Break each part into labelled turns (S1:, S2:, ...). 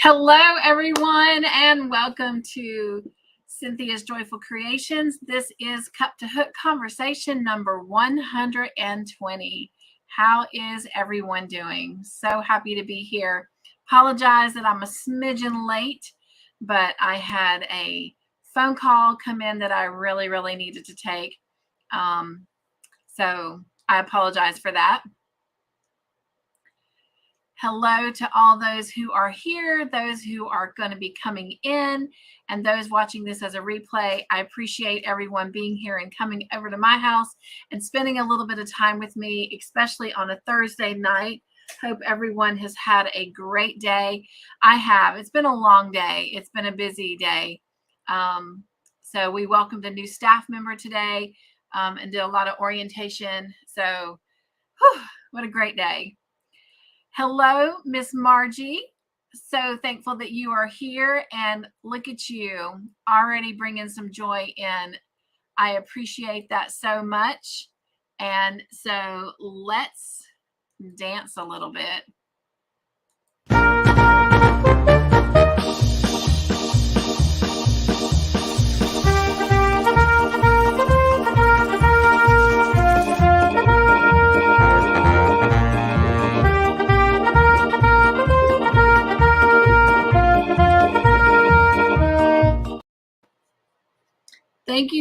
S1: Hello, everyone, and welcome to Cynthia's Joyful Creations. This is Cup2Hook conversation number 120. How is everyone doing? So happy to be here. Apologize that I'm a smidgen late, but I had a phone call come in that I really needed to take. So I apologize for that. Hello to all those who are here, those who are going to be coming in, and those watching this as a replay. I appreciate everyone being here and coming over to my house and spending a little bit of time with me, especially on a Thursday night. Hope everyone has had a great day. I have. It's been a long day. It's been a busy day. So we welcomed a new staff member today and did a lot of orientation. So what a great day. Hello, Miss Margie. So thankful that you are here, and look at you already bringing some joy in. I appreciate that so much. And so let's dance a little bit.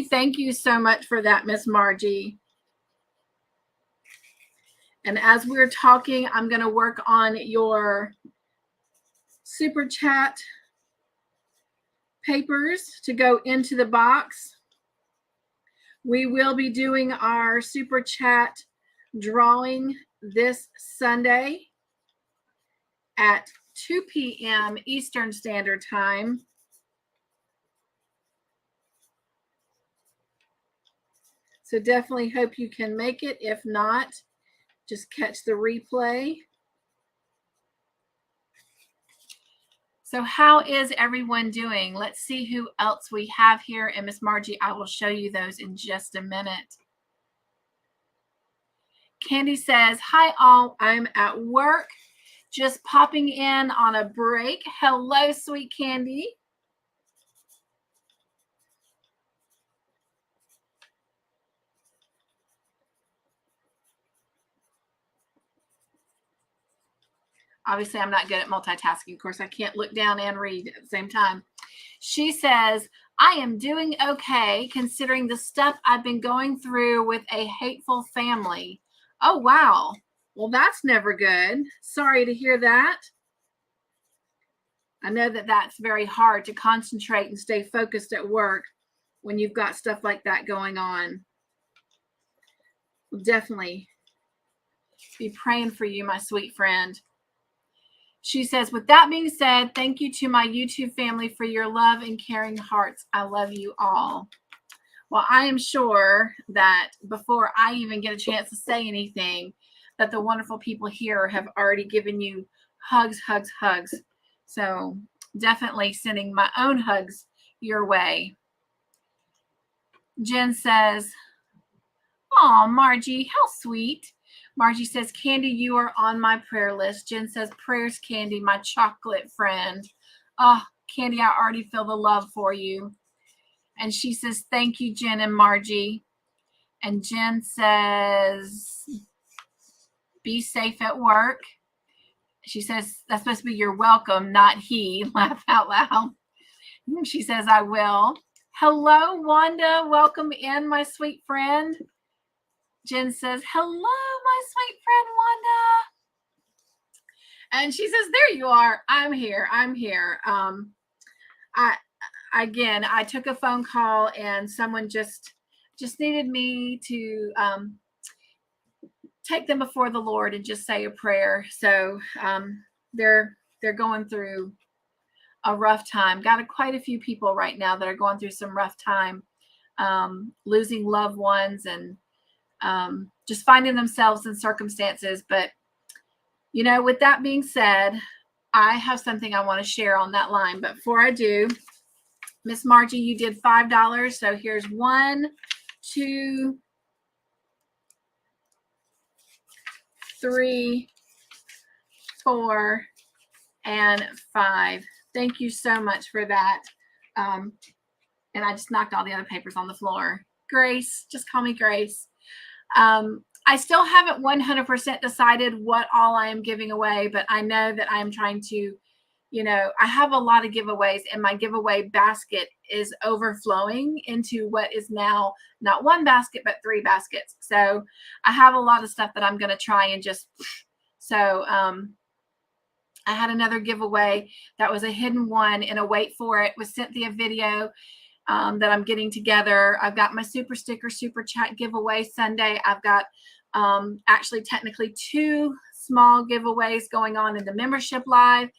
S1: Thank you so much for that, Miss Margie. And as we're talking, I'm going to work on your super chat papers to go into the box. We will be doing our super chat drawing this Sunday at 2 p.m. Eastern Standard Time. So definitely hope you can make it. If not, just catch the replay. So how is everyone doing? Let's see who else we have here. And Miss Margie, I will show you those in just a minute. Candy says, hi all, I'm at work, just popping in on a break. Hello, sweet Candy. Obviously, I'm not good at multitasking. Of course, I can't look down and read at the same time. She says, I am doing okay considering the stuff I've been going through with a hateful family. Oh, wow. Well, that's never good. Sorry to hear that. I know that that's very hard to concentrate and stay focused at work when you've got stuff like that going on. We'll definitely be praying for you, my sweet friend. She says, with that being said, thank you to my YouTube family for your love and caring hearts. I love you all. Well, I am sure that before I even get a chance to say anything, that the wonderful people here have already given you hugs. So definitely sending my own hugs your way. Jen says, oh, Margie, how sweet. Margie says, Candy, you are on my prayer list. Jen says, prayers, Candy, my chocolate friend. Oh, Candy, I already feel the love for you. And she says, thank you, Jen and Margie. And Jen says, be safe at work. She says, that's supposed to be you're welcome, not he. Laugh out loud. She says, I will. Hello, Wanda. Welcome in, my sweet friend. Jen says, hello, my sweet friend, Wanda. And she says, there you are. I'm here. I took a phone call and someone just needed me to take them before the Lord and just say a prayer. So they're going through a rough time. Got quite a few people right now that are going through some rough time, losing loved ones and just finding themselves in circumstances. But, you know, with that being said, I have something I want to share on that line. But before I do, Miss Margie, you did $5. So here's 1, 2, 3, 4, and 5. Thank you so much for that. And I just knocked all the other papers on the floor. Grace, just call me Grace. I still haven't 100% decided what all I am giving away, but I know that I am trying to, I have a lot of giveaways, and my giveaway basket is overflowing into what is now not one basket, but 3 baskets. So I have a lot of stuff that I'm going to try and just, so I had another giveaway that was a hidden one, and a wait for it with Cynthia video that I'm getting together. I've got my super sticker, super chat giveaway Sunday. I've got actually technically 2 small giveaways going on in the membership live.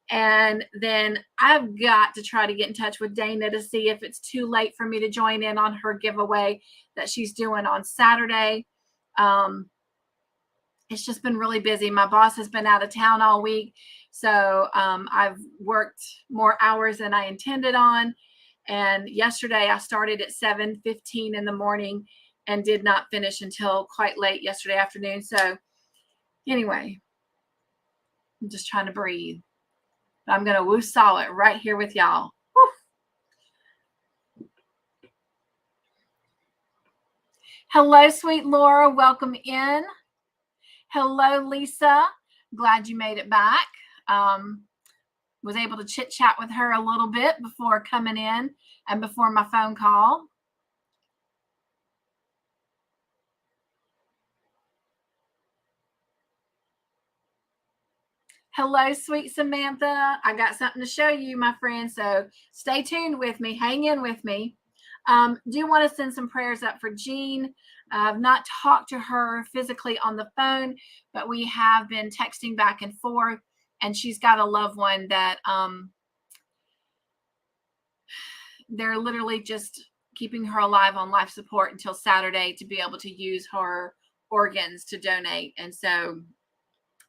S1: And then I've got to try to get in touch with Dana to see if it's too late for me to join in on her giveaway that she's doing on Saturday. It's just been really busy. My boss has been out of town all week. So I've worked more hours than I intended on. And yesterday I started at 7:15 in the morning and did not finish until quite late yesterday afternoon. So anyway, I'm just trying to breathe. But I'm going to woo-saw it right here with y'all. Woo. Hello, sweet Laura. Welcome in. Hello, Lisa. Glad you made it back. Was able to chit-chat with her a little bit before coming in and before my phone call. Hello, sweet Samantha. I got something to show you, my friend, so stay tuned with me. Hang in with me. Do want to send some prayers up for Jean. I've not talked to her physically on the phone, but we have been texting back and forth, and she's got a loved one that they're literally just keeping her alive on life support until Saturday to be able to use her organs to donate. And so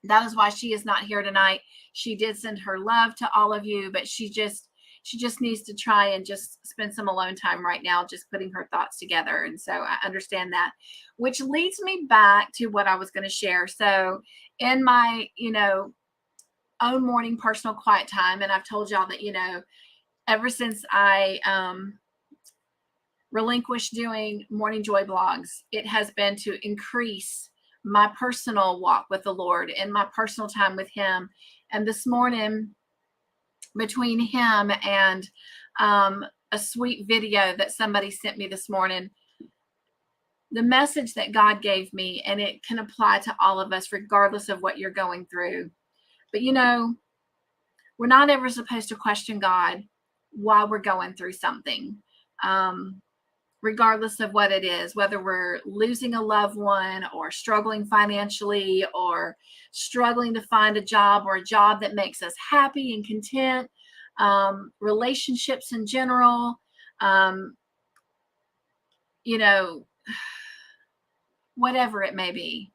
S1: that is why she is not here tonight. She did send her love to all of you, but she just needs to try and just spend some alone time right now, just putting her thoughts together. And so I understand that, which leads me back to what I was going to share. So in my, own morning personal quiet time, and I've told y'all that, ever since I relinquished doing Morning Joy blogs, it has been to increase my personal walk with the Lord and my personal time with Him. And this morning, between Him and a sweet video that somebody sent me this morning, the message that God gave me, and it can apply to all of us regardless of what you're going through. But we're not ever supposed to question God while we're going through something. Regardless of what it is, whether we're losing a loved one or struggling financially or struggling to find a job or a job that makes us happy and content, relationships in general, whatever it may be,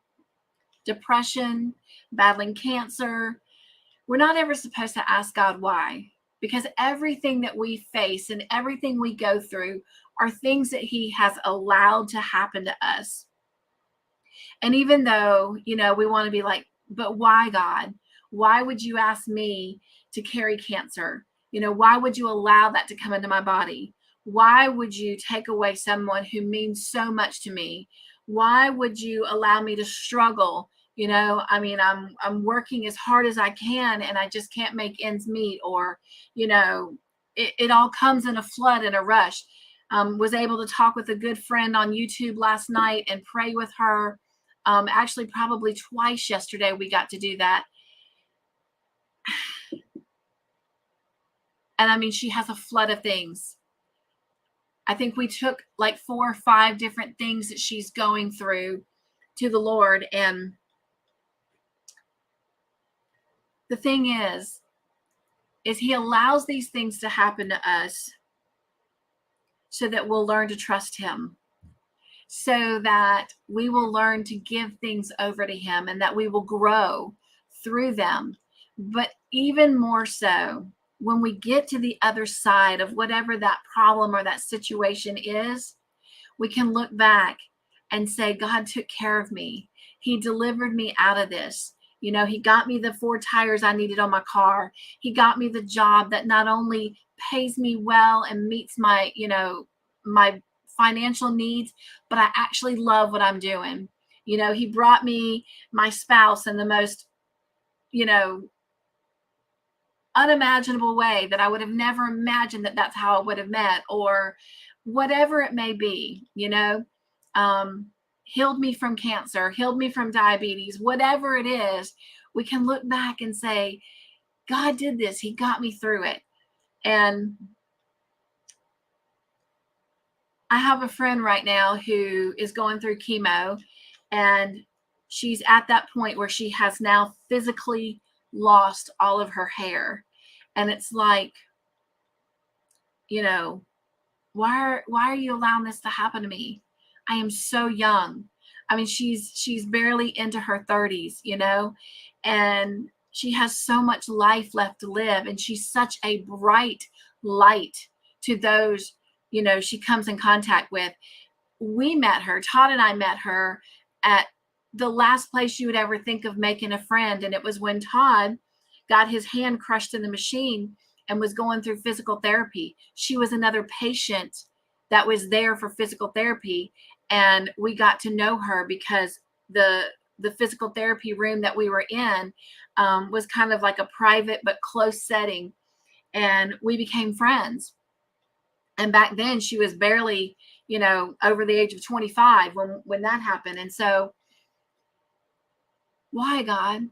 S1: depression, battling cancer, we're not ever supposed to ask God why, because everything that we face and everything we go through are things that He has allowed to happen to us. And even though, we want to be like, but why, God? Why would you ask me to carry cancer? Why would you allow that to come into my body? Why would you take away someone who means so much to me? Why would you allow me to struggle? I'm working as hard as I can and I just can't make ends meet, or, it all comes in a flood and a rush. Was able to talk with a good friend on YouTube last night and pray with her. Actually, probably twice yesterday we got to do that. And she has a flood of things. I think we took like 4 or 5 different things that she's going through to the Lord. And the thing is He allows these things to happen to us so that we'll learn to trust Him, so that we will learn to give things over to Him, and that we will grow through them. But even more so, when we get to the other side of whatever that problem or that situation is, we can look back and say, God took care of me. He delivered me out of this. You know, he got me the 4 tires I needed on my car. He got me the job that not only pays me well and meets my, you know, my financial needs, but I actually love what I'm doing. You know, he brought me my spouse in the most, you know, unimaginable way that I would have never imagined that that's how I would have met, or whatever it may be, you know, healed me from cancer, healed me from diabetes, whatever it is, we can look back and say, God did this. He got me through it. And I have a friend right now who is going through chemo, and she's at that point where she has now physically lost all of her hair. And it's like, you know, why are you allowing this to happen to me? I am so young. I mean, she's barely into her 30s, you know, and she has so much life left to live, and she's such a bright light to those, you know, she comes in contact with. We met her, Todd and I met her at the last place you would ever think of making a friend, and it was when Todd got his hand crushed in the machine and was going through physical therapy. She was another patient that was there for physical therapy, and we got to know her because the physical therapy room that we were in was kind of like a private but close setting, and we became friends. And back then she was barely, you know, over the age of 25 when that happened. And so, why, God?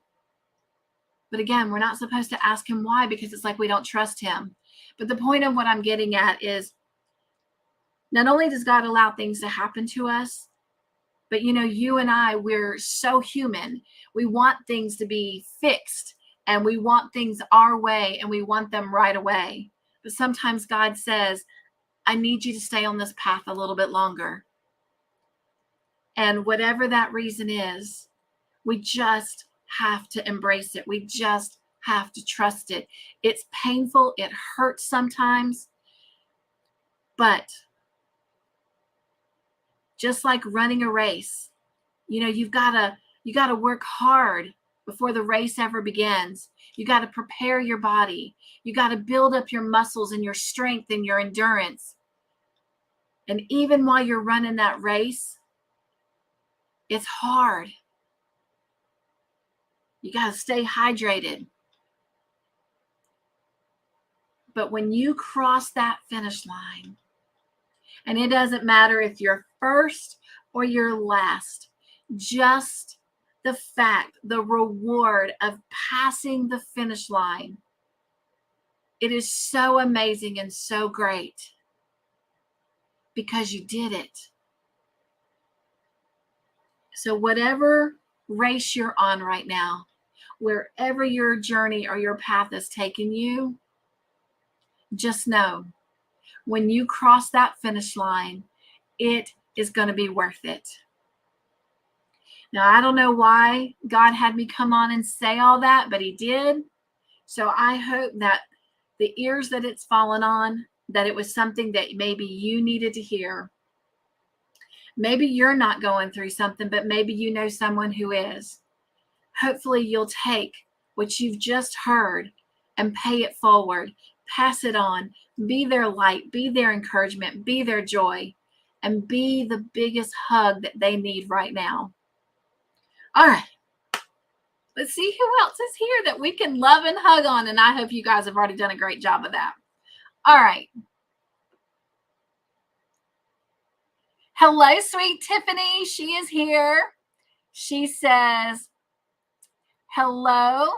S1: But again, we're not supposed to ask him why, because it's like we don't trust him. But the point of what I'm getting at is, not only does God allow things to happen to us, but, you know, you and I, we're so human. We want things to be fixed, and we want things our way, and we want them right away. But sometimes God says, I need you to stay on this path a little bit longer. And whatever that reason is, we just have to embrace it. We just have to trust it. It's painful. It hurts sometimes. But just like running a race, you know, you got to work hard before the race ever begins. You got to prepare your body. You got to build up your muscles and your strength and your endurance. And even while you're running that race, it's hard. You got to stay hydrated. But when you cross that finish line, and it doesn't matter if you're first or you're last, just the fact, the reward of passing the finish line, it is so amazing and so great because you did it. So whatever race you're on right now, wherever your journey or your path is taking you, just know when you cross that finish line, it is going to be worth it. Now, I don't know why God had me come on and say all that, but he did. So I hope that the ears that it's fallen on, that it was something that maybe you needed to hear. Maybe you're not going through something, but maybe you know someone who is. Hopefully you'll take what you've just heard and pay it forward, pass it on, be their light, be their encouragement, be their joy, and be the biggest hug that they need right now. All right. Let's see who else is here that we can love and hug on. And I hope you guys have already done a great job of that. All right. Hello, sweet Tiffany. She is here. She says, hello.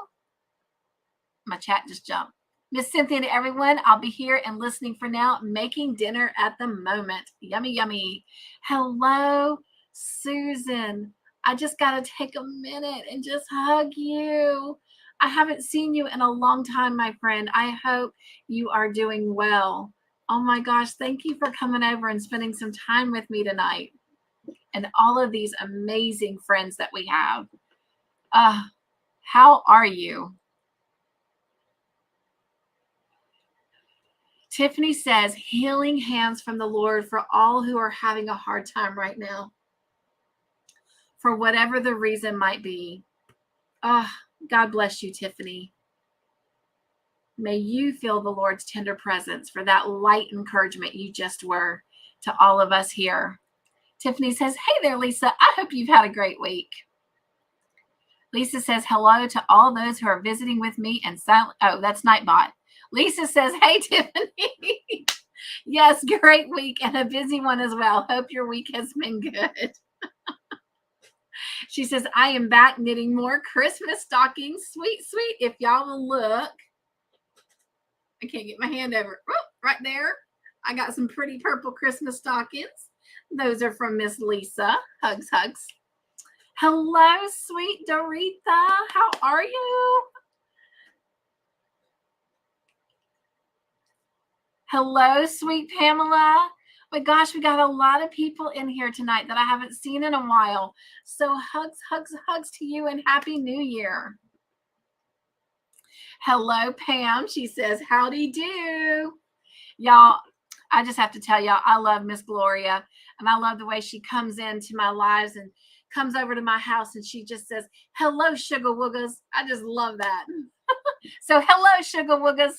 S1: My chat just jumped. Miss Cynthia to everyone. I'll be here and listening for now. Making dinner at the moment. Yummy, yummy. Hello, Susan. I just got to take a minute and just hug you. I haven't seen you in a long time, my friend. I hope you are doing well. Oh my gosh, thank you for coming over and spending some time with me tonight. And all of these amazing friends that we have. How are you? Tiffany says, healing hands from the Lord for all who are having a hard time right now, for whatever the reason might be. Oh, God bless you, Tiffany. May you feel the Lord's tender presence for that light encouragement you just were to all of us here. Tiffany says, hey there, Lisa. I hope you've had a great week. Lisa says, hello to all those who are visiting with me and silent. Oh, that's Nightbot. Lisa says, hey, Tiffany. Yes, great week and a busy one as well. Hope your week has been good. She says, I am back knitting more Christmas stockings. Sweet, sweet. If y'all will look, I can't get my hand over. Oh, right there. I got some pretty purple Christmas stockings. Those are from Miss Lisa. Hugs, hugs. Hello, sweet Doretha. How are you? Hello, sweet Pamela. My gosh, we got a lot of people in here tonight that I haven't seen in a while. So hugs, hugs, hugs to you and Happy New Year. Hello, Pam. She says, howdy do. Y'all, I just have to tell y'all, I love Miss Gloria. And I love the way she comes into my lives and comes over to my house and she just says, hello, Sugar Woogers. I just love that. So hello, Sugar Woogers.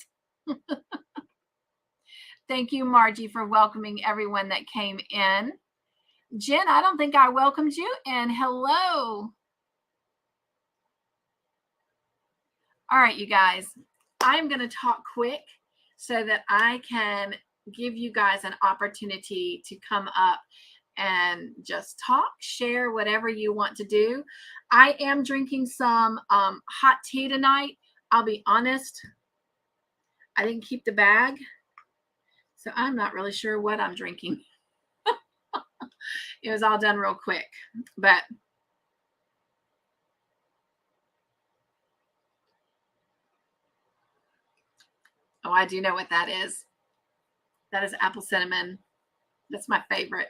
S1: Thank you, Margie, for welcoming everyone that came in. Jen, I don't think I welcomed you. And hello. All right, you guys, I'm going to talk quick so that I can give you guys an opportunity to come up and just talk, share whatever you want to do. I am drinking some hot tea tonight. I'll be honest, I didn't keep the bag, so I'm not really sure what I'm drinking. It was all done real quick, but oh, I do know what that is. That is apple cinnamon. That's my favorite.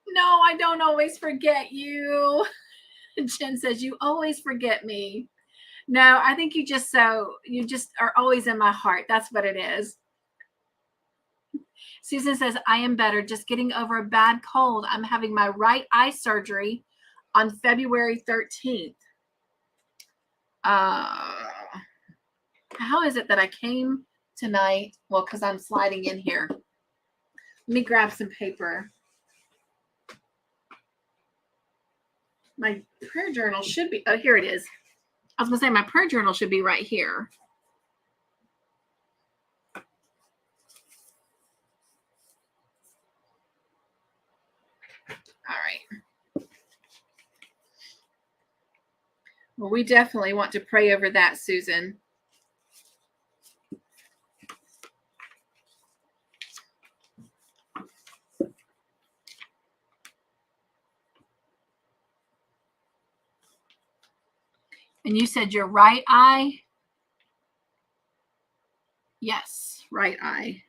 S1: No, I don't always forget you. Jen says, you always forget me. No, I think you just are always in my heart. That's what it is. Susan says, I am better, just getting over a bad cold. I'm having my right eye surgery on February 13th. How is it that I came tonight? Well, because I'm sliding in here. Let me grab some paper. My prayer journal should be, oh, here it is. I was going to say my prayer journal should be right here. All right. Well, we definitely want to pray over that, Susan. And you said your right eye? Yes, right eye.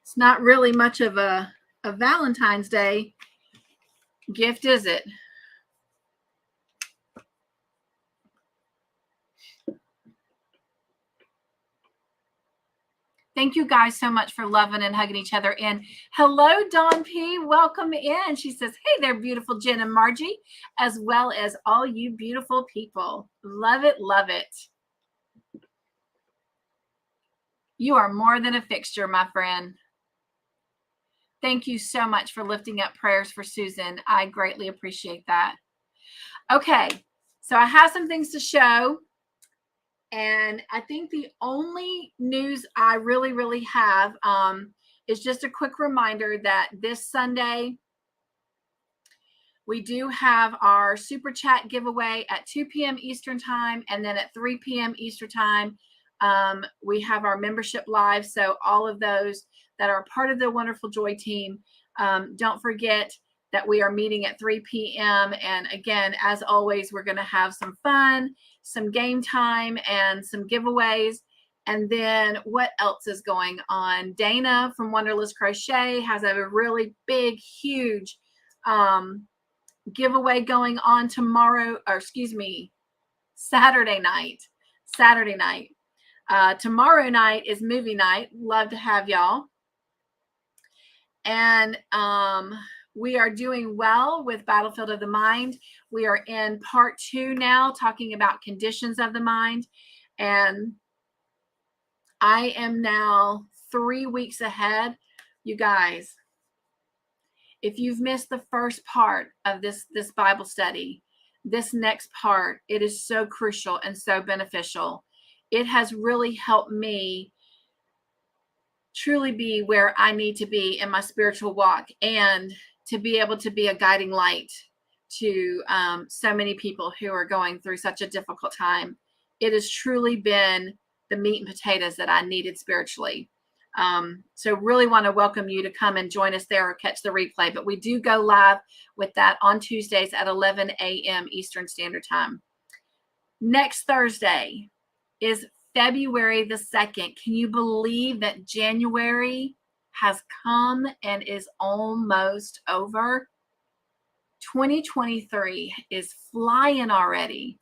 S1: It's not really much of a Valentine's Day gift, is it? Thank you guys so much for loving and hugging each other. And hello, Dawn P. Welcome in. She says, hey there, beautiful Jen and Margie, as well as all you beautiful people. Love it, love it. You are more than a fixture, my friend. Thank you so much for lifting up prayers for Susan. I greatly appreciate that. Okay, so I have some things to show. And I think the only news I really have is just a quick reminder that this Sunday, we do have our Super Chat giveaway at 2 p.m. Eastern Time. And then at 3 p.m. Eastern Time, we have our membership live. So all of those that are part of the Wonderful Joy team, don't forget that we are meeting at 3 p.m. And again, as always, we're going to have some fun, some game time, and some giveaways. And then what else is going on? Dana from Wonderless Crochet has a really big, huge giveaway going on tomorrow, or excuse me, Saturday night. Tomorrow night is movie night. Love to have y'all. And we are doing well with Battlefield of the Mind. We are in part 2 now, talking about conditions of the mind. And I am now 3 weeks ahead. You guys, if you've missed the first part of this Bible study, this next part, it is so crucial and so beneficial. It has really helped me truly be where I need to be in my spiritual walk, and to be able to be a guiding light to so many people who are going through such a difficult time. It has truly been the meat and potatoes that I needed spiritually. So really want to welcome you to come and join us there or catch the replay. But we do go live with that on Tuesdays at 11 a.m. Eastern Standard Time. Next Thursday is February the 2nd. Can you believe that January has come and is almost over? 2023 is flying already.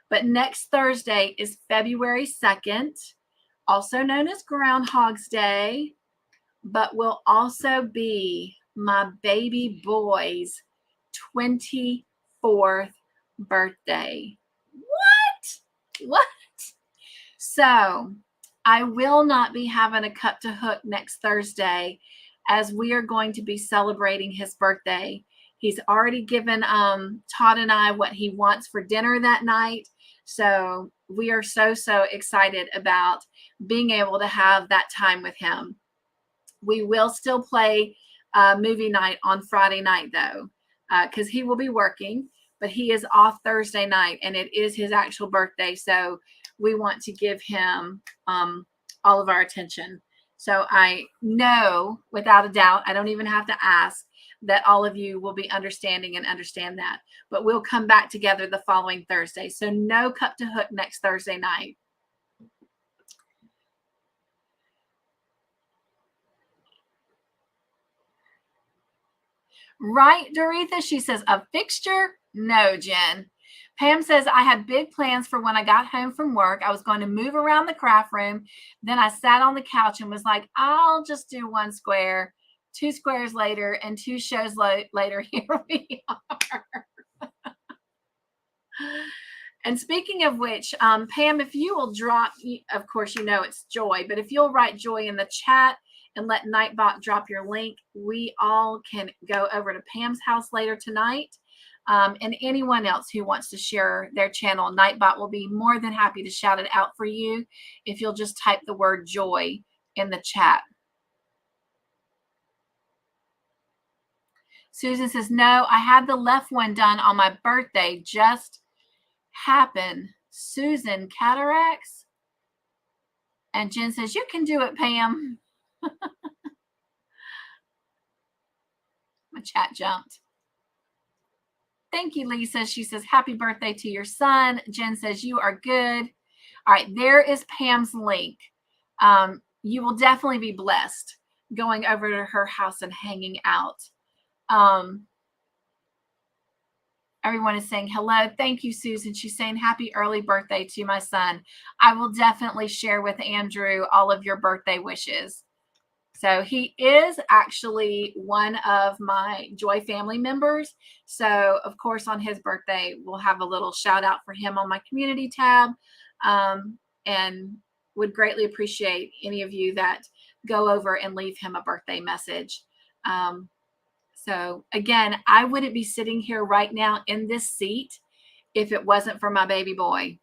S1: But next Thursday is February 2nd, also known as Groundhog's Day, but will also be my baby boy's 24th birthday. What? So I will not be having a Cup2Hook next Thursday, as we are going to be celebrating his birthday. He's already given Todd and I what he wants for dinner that night. So we are so excited about being able to have that time with him. We will still play movie night on Friday night, though, because he will be working, but he is off Thursday night, and it is his actual birthday. So we want to give him all of our attention. So I know without a doubt, I don't even have to ask, that all of you will be understanding and understand that. But we'll come back together the following Thursday. So no Cup2Hook next Thursday night. Right, Doretha? She says, a fixture? No, Jen. Pam says, I had big plans for when I got home from work. I was going to move around the craft room. Then I sat on the couch and was like, I'll just do 1 square. 2 squares later, and 2 shows later, here we are. And speaking of which, Pam, if you will drop, of course, you know it's Joy, but if you'll write Joy in the chat and let Nightbot drop your link, we all can go over to Pam's house later tonight. And anyone else who wants to share their channel, Nightbot will be more than happy to shout it out for you if you'll just type the word Joy in the chat. Susan says, no, I had the left one done on my birthday. Just happened. Susan, cataracts? And Jen says, you can do it, Pam. My chat jumped. Thank you, Lisa. She says, happy birthday to your son. Jen says, you are good. All right, there is Pam's link. You will definitely be blessed going over to her house and hanging out. Everyone is saying hello. Thank you, Susan. She's saying happy early birthday to my son. I will definitely share with Andrew all of your birthday wishes. So he is actually one of my Joy family members. So of course, on his birthday, we'll have a little shout out for him on my community tab, and would greatly appreciate any of you that go over and leave him a birthday message. So again, I wouldn't be sitting here right now in this seat if it wasn't for my baby boy.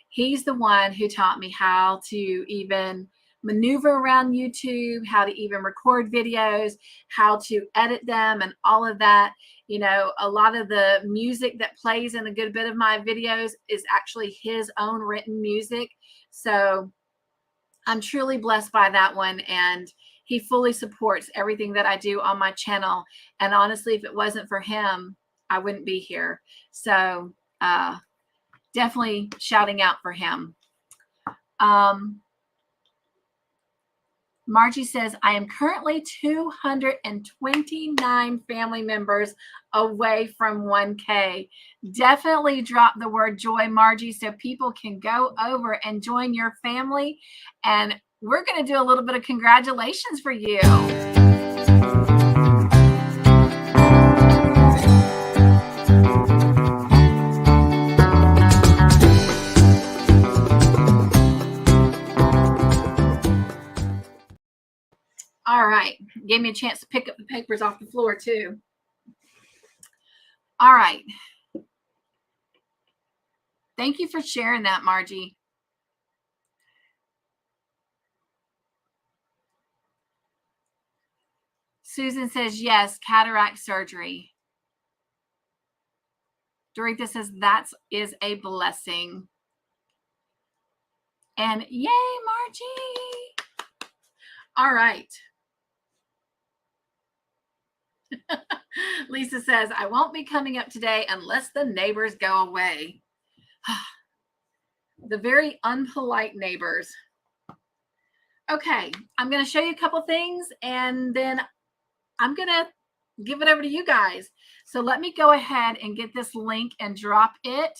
S1: He's the one who taught me how to even maneuver around YouTube, how to even record videos, how to edit them, and all of that. You know, a lot of the music that plays in a good bit of my videos is actually his own written music. So I'm truly blessed by that one. And he fully supports everything that I do on my channel. And honestly, if it wasn't for him, I wouldn't be here. So definitely shouting out for him. Margie says, I am currently 229 family members away from 1K. Definitely drop the word joy, Margie, so people can go over and join your family. And we're going to do a little bit of congratulations for you. Gave me a chance to pick up the papers off the floor too. All right. Thank you for sharing that, Margie. Susan says, yes, cataract surgery. Doretha says, that is a blessing. And yay, Margie. All right. Lisa says, I won't be coming up today unless the neighbors go away. The very unpolite neighbors. Okay, I'm going to show you a couple things and then I'm going to give it over to you guys. So let me go ahead and get this link and drop it.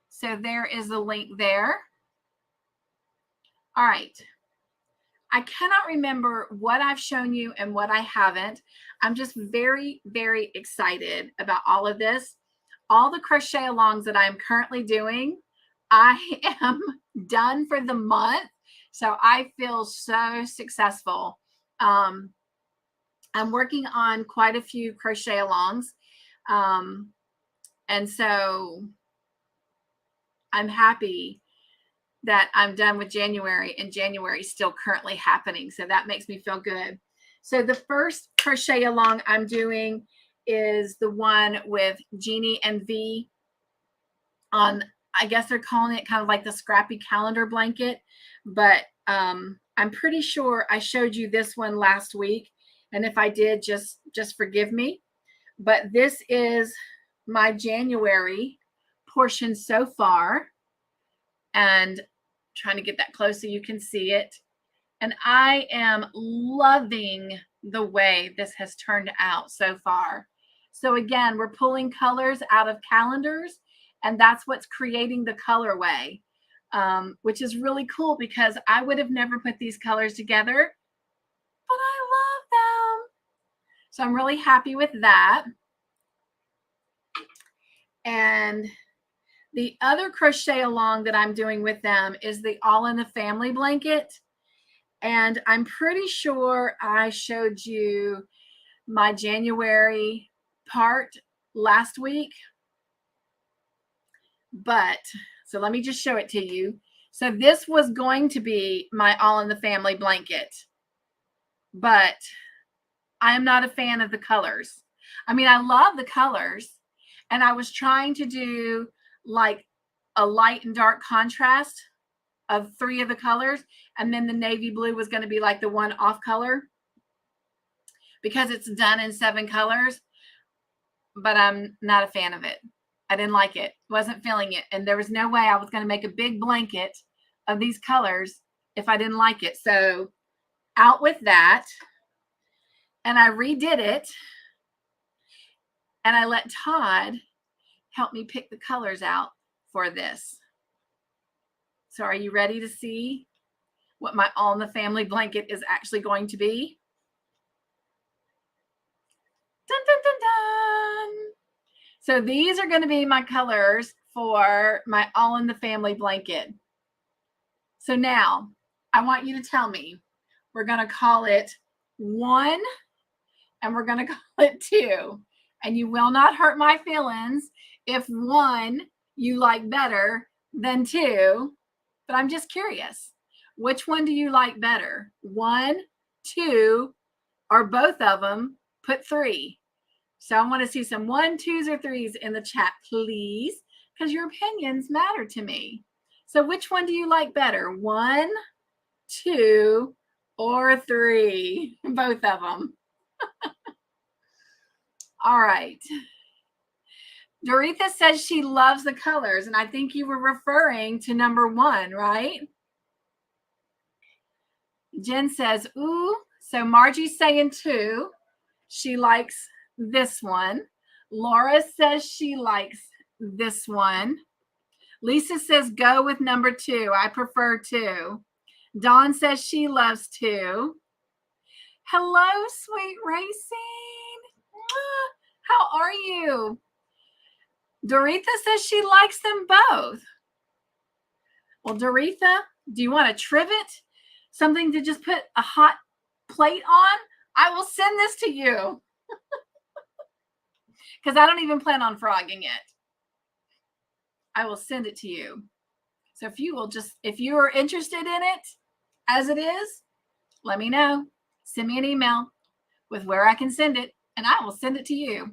S1: So there is the link there. All right. I cannot remember what I've shown you and what I haven't. I'm just very, very excited about all of this. All the crochet alongs that I'm currently doing, I am done for the month. So I feel so successful. I'm working on quite a few crochet alongs. And so I'm happy that I'm done with January and January is still currently happening. So that makes me feel good. So the first crochet along I'm doing is the one with Jeannie and V on, I guess they're calling it kind of like the scrappy calendar blanket, but I'm pretty sure I showed you this one last week. And if I did, just forgive me. But this is my January portion so far. And trying to get that close so you can see it. And I am loving the way this has turned out so far. So again, we're pulling colors out of calendars, and that's what's creating the colorway, which is really cool because I would have never put these colors together, but I love them. So I'm really happy with that. And the other crochet along that I'm doing with them is the All in the Family blanket. And I'm pretty sure I showed you my January part last week. But, so let me just show it to you. So this was going to be my All in the Family blanket. But I am not a fan of the colors. I mean, I love the colors. And I was trying to do like a light and dark contrast of 3 of the colors, and then the navy blue was going to be like the one off color because it's done in 7 colors, but I'm not a fan of it. I didn't like it, wasn't feeling it, and there was no way I was going to make a big blanket of these colors if I didn't like it. So out with that, and I redid it, and I let Todd help me pick the colors out for this. So are you ready to see what my All in the Family blanket is actually going to be? Dun, dun, dun, dun. So these are going to be my colors for my All in the Family blanket. So now I want you to tell me, we're going to call it 1 and we're going to call it 2. And you will not hurt my feelings if 1 you like better than 2. But I'm just curious, which one do you like better? 1, 2, or both of them? Put 3. So I want to see some 1, 2s, or 3s in the chat, please, because your opinions matter to me. So which one do you like better? 1, 2, or 3? Both of them. All right. Doretha says she loves the colors, and I think you were referring to number 1, right? Jen says, ooh, so Margie's saying 2. She likes this one. Laura says she likes this one. Lisa says go with number 2. I prefer 2. Dawn says she loves 2. Hello, sweet Racine. How are you? Doretha says she likes them both. Well, Doretha, do you want a trivet? Something to just put a hot plate on? I will send this to you. Because I don't even plan on frogging it. I will send it to you. So if you will just, if you are interested in it as it is, let me know. Send me an email with where I can send it, and I will send it to you.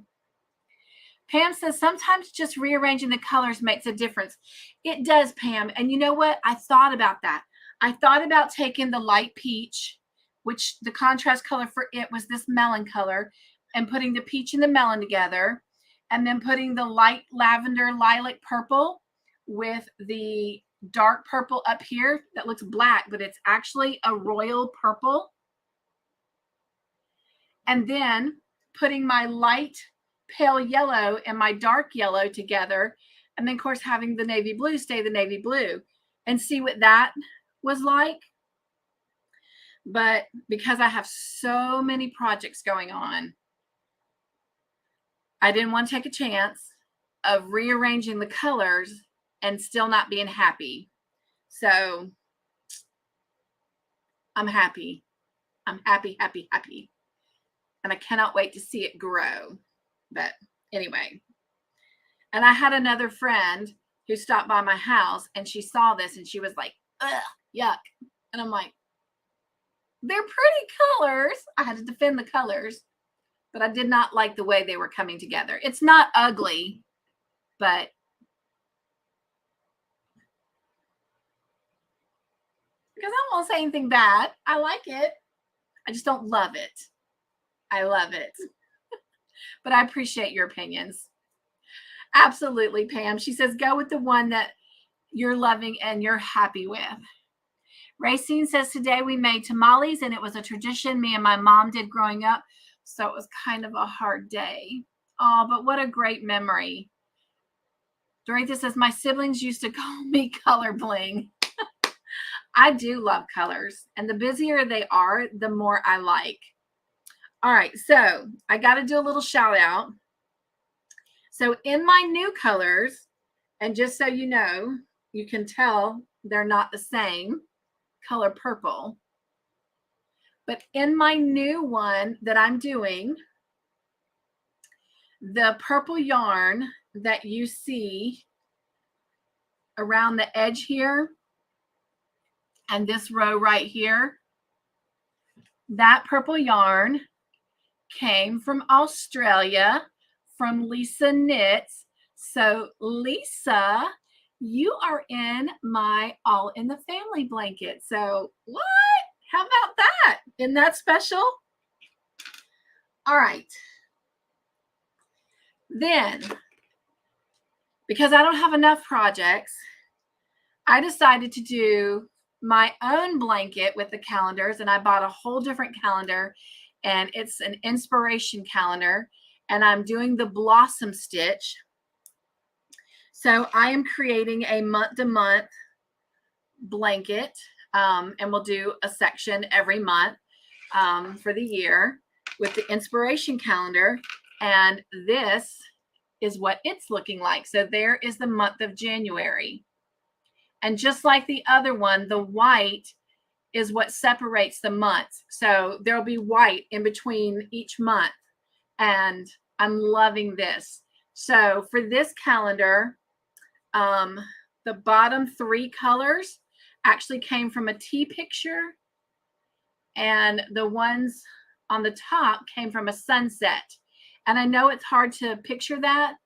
S1: Pam says sometimes just rearranging the colors makes a difference. It does, Pam. And you know what? I thought about that. I thought about taking the light peach, which the contrast color for it was this melon color, and putting the peach and the melon together, and then putting the light lavender lilac purple with the dark purple up here that looks black, but it's actually a royal purple. And then putting my light pale yellow and my dark yellow together, and then of course having the navy blue stay the navy blue, and see what that was like. But because I have so many projects going on, I didn't want to take a chance of rearranging the colors and still not being happy. So I'm happy. I'm happy, happy, happy. And I cannot wait to see it grow. But anyway, and I had another friend who stopped by my house, and she saw this and she was like, ugh, yuck. And I'm like, they're pretty colors. I had to defend the colors, but I did not like the way they were coming together. It's not ugly, but because I won't say anything bad. I like it. I just don't love it. I love it. But I appreciate your opinions. Absolutely, Pam. She says, go with the one that you're loving and you're happy with. Racine says, today we made tamales, and it was a tradition me and my mom did growing up. So it was kind of a hard day. Oh, but what a great memory. Doretha says, my siblings used to call me color bling. I do love colors, and the busier they are, the more I like. All right, so I got to do a little shout out. So in my new colors, and just so you know, you can tell they're not the same color purple. But in my new one that I'm doing, the purple yarn that you see around the edge here and this row right here, that purple yarn came from Australia, from Lisa Knits. So Lisa, you are in my All in the Family blanket. So what? How about that? Isn't that special? All right. Then, because I don't have enough projects, I decided to do my own blanket with the calendars, and I bought a whole different calendar, and it's an inspiration calendar, and I'm doing the blossom stitch. So I am creating a month-to-month blanket, and we'll do a section every month for the year with the inspiration calendar, and this is what it's looking like. So there is the month of January. And just like the other one, the white is what separates the months. So there'll be white in between each month. And I'm loving this. So for this calendar, the bottom 3 colors actually came from a tea picture. And the ones on the top came from a sunset. And I know it's hard to picture that,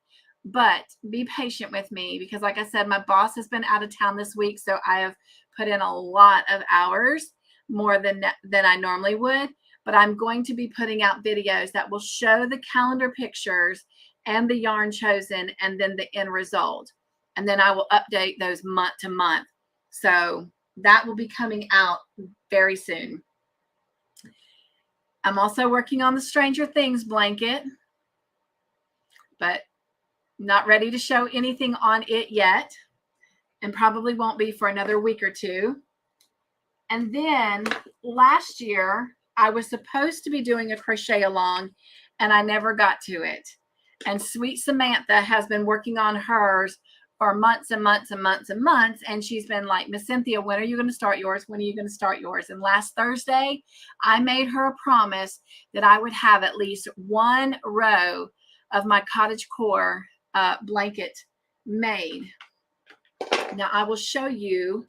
S1: but be patient with me because, like I said, my boss has been out of town this week, so I have put in a lot of hours, more than I normally would. But I'm going to be putting out videos that will show the calendar pictures and the yarn chosen and then the end result. And then I will update those month to month. So that will be coming out very soon. I'm also working on the Stranger Things blanket, but not ready to show anything on it yet, and probably won't be for another week or two. And then last year, I was supposed to be doing a crochet along, and I never got to it. And sweet Samantha has been working on hers for months and months and months and months. And she's been like, Miss Cynthia, when are you going to start yours? When are you going to start yours? And last Thursday, I made her a promise that I would have at least one row of my cottage core blanket made. Now I will show you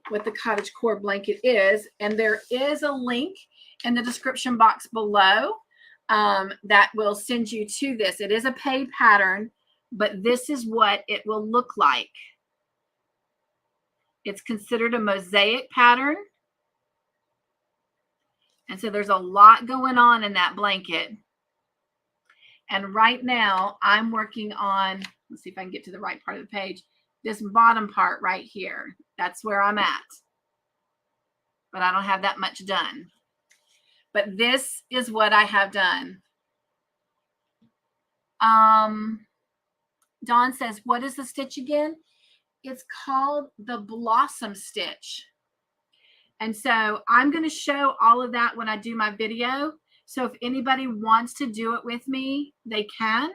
S1: what the cottage core blanket is. And there is a link in the description box below that will send you to this. It is a paid pattern, but this is what it will look like. It's considered a mosaic pattern. And so there's a lot going on in that blanket. And right now I'm working on, let's see if I can get to the right part of the page, this bottom part right here. That's where I'm at. But I don't have that much done. But this is what I have done. Dawn says, what is the stitch again? It's called the blossom stitch. And so I'm going to show all of that when I do my video. So if anybody wants to do it with me, they can,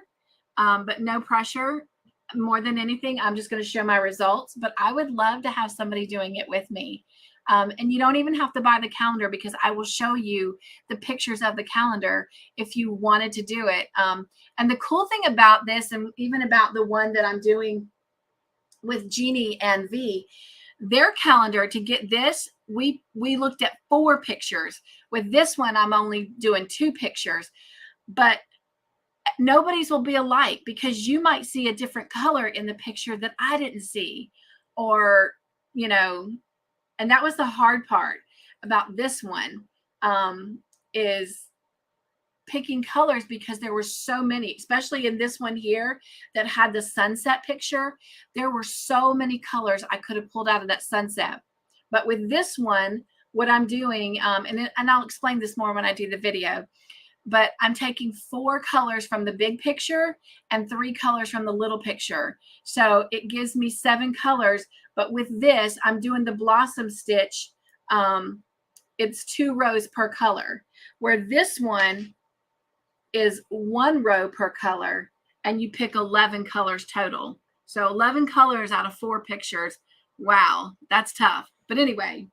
S1: but no pressure. More than anything, I'm just going to show my results, but I would love to have somebody doing it with me. And you don't even have to buy the calendar, because I will show you the pictures of the calendar if you wanted to do it. And the cool thing about this, and even about the one that I'm doing with Jeannie and V, their calendar, to get this, we looked at 4 pictures. With this one, I'm only doing 2 pictures, but nobody's will be alike, because you might see a different color in the picture that I didn't see, or, you know, and that was the hard part about this one, is picking colors, because there were so many, especially in this one here that had the sunset picture. There were so many colors I could have pulled out of that sunset. But with this one, what I'm doing, and I'll explain this more when I do the video, but I'm taking 4 colors from the big picture and 3 colors from the little picture. So it gives me 7 colors. But with this, I'm doing the blossom stitch. It's 2 rows per color, where this one is 1 row per color, and you pick 11 colors total. So 11 colors out of 4 pictures. Wow, that's tough. But anyway,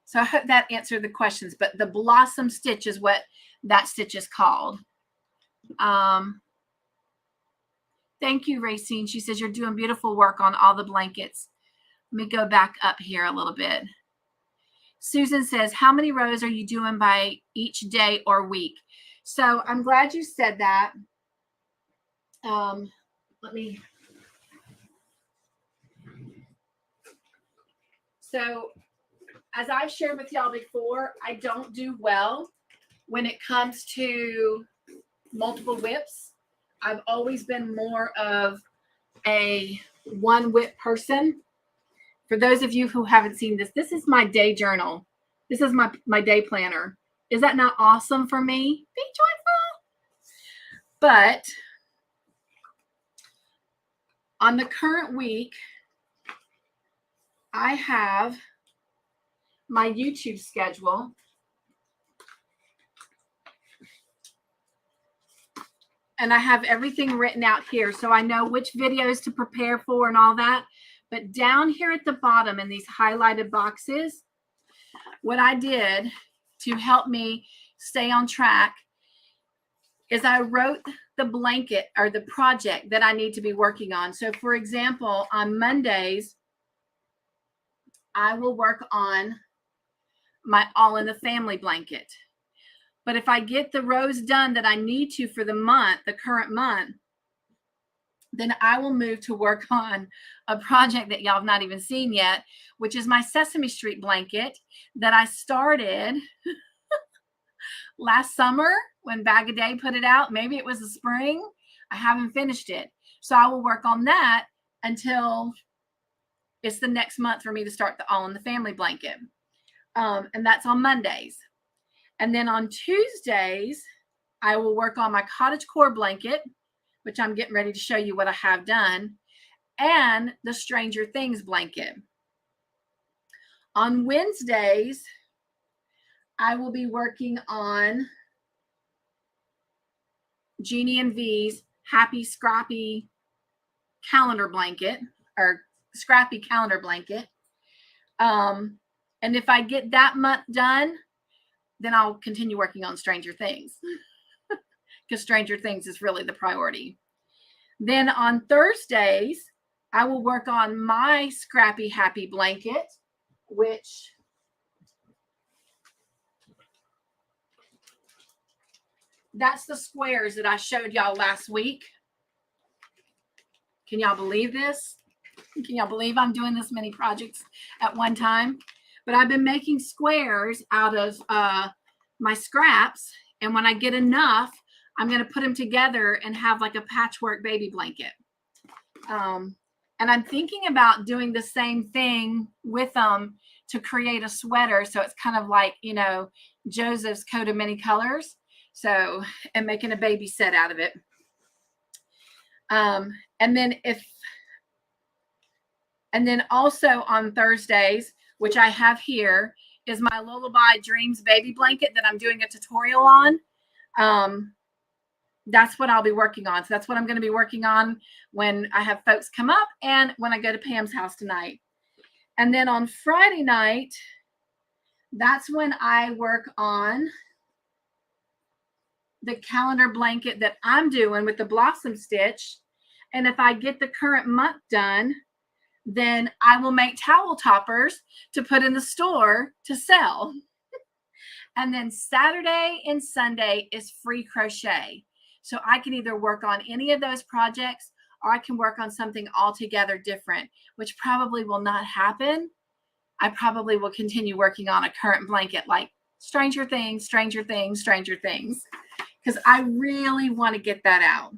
S1: so I hope that answered the questions. But the blossom stitch is what that stitch is called. Thank you, Racine. She says, you're doing beautiful work on all the blankets. Let me go back up here a little bit. Susan says, how many rows are you doing by each day or week? So I'm glad you said that. So as I've shared with y'all before, I don't do well when it comes to multiple whips. I've always been more of a 1 whip person. For those of you who haven't seen this, this is my day journal. This is my day planner. Is that not awesome for me? Be joyful. But on the current week, I have my YouTube schedule. And I have everything written out here, so I know which videos to prepare for and all that. But down here at the bottom in these highlighted boxes, what I did to help me stay on track is I wrote the blanket or the project that I need to be working on. So for example, on Mondays, I will work on my All in the Family blanket. But if I get the rows done that I need to for the month, the current month, then I will move to work on a project that y'all have not even seen yet, which is my Sesame Street blanket that I started last summer when Bag a Day put it out. Maybe it was the spring. I haven't finished it. So I will work on that until it's the next month for me to start the All in the Family blanket. And that's on Mondays. And then on Tuesdays, I will work on my cottage core blanket, which I'm getting ready to show you what I have done, and the Stranger Things blanket. On Wednesdays, I will be working on Jeannie and V's Happy Scrappy calendar blanket, or Scrappy calendar blanket. And if I get that month done, then I'll continue working on Stranger Things, because Stranger Things is really the priority. Then on Thursdays, I will work on my Scrappy Happy blanket, which that's the squares that I showed y'all last week. Can y'all believe this? Can y'all believe I'm doing this many projects at one time? But I've been making squares out of my scraps. And when I get enough, I'm going to put them together and have like a patchwork baby blanket. And I'm thinking about doing the same thing with them to create a sweater. So it's kind of like, you know, Joseph's coat of many colors. So, and making a baby set out of it. And then also on Thursdays, which I have here, is my Lullaby Dreams baby blanket that I'm doing a tutorial on. That's what I'll be working on. So that's what I'm going to be working on when I have folks come up and when I go to Pam's house tonight. And then on Friday night, that's when I work on the calendar blanket that I'm doing with the blossom stitch. And if I get the current month done, then I will make towel toppers to put in the store to sell. And then Saturday and Sunday is free crochet. So I can either work on any of those projects or I can work on something altogether different, which probably will not happen. I probably will continue working on a current blanket like Stranger Things, Stranger Things, Stranger Things, because I really want to get that out.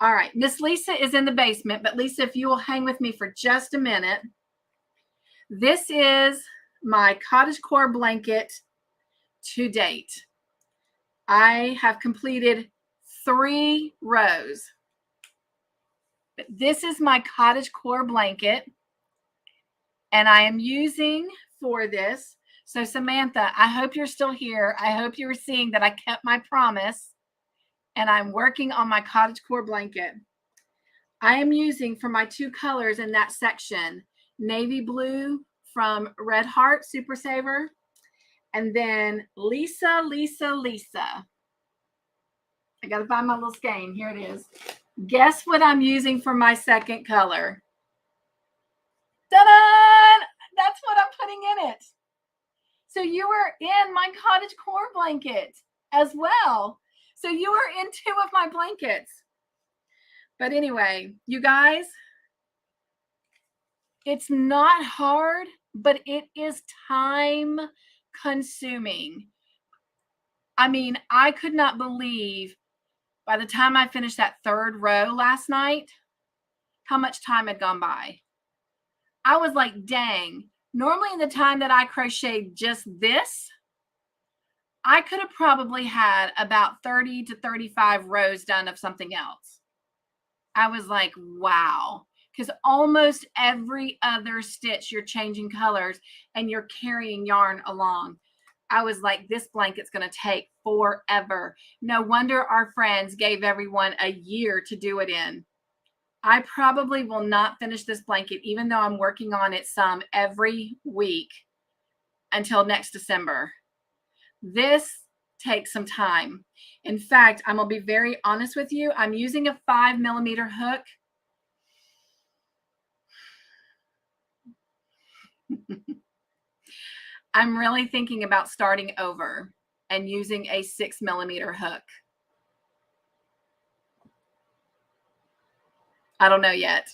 S1: All right, Miss Lisa is in the basement, but Lisa, if you will hang with me for just a minute. This is my cottage core blanket to date. I have completed 3 rows. But this is my cottage core blanket, and I am using for this. So Samantha, I hope you're still here. I hope you were seeing that I kept my promise. And I'm working on my cottage core blanket. I am using for my 2 colors in that section, navy blue from Red Heart Super Saver, and then Lisa. I got to find my little skein. Here it is. Guess what I'm using for my second color? Ta-da! That's what I'm putting in it. So you are in my cottage core blanket as well. So you are in 2 of my blankets. But anyway, you guys, it's not hard, but it is time consuming. I mean, I could not believe by the time I finished that 3rd row last night, how much time had gone by. I was like, dang, normally in the time that I crocheted just this, I could have probably had about 30 to 35 rows done of something else. I was like, wow, because almost every other stitch you're changing colors and you're carrying yarn along. I was like, this blanket's going to take forever. No wonder our friends gave everyone a year to do it in. I probably will not finish this blanket, even though I'm working on it some every week until next December. This takes some time. In fact, I'm going to be very honest with you. I'm using a 5mm hook. I'm really thinking about starting over and using a 6mm hook. I don't know yet.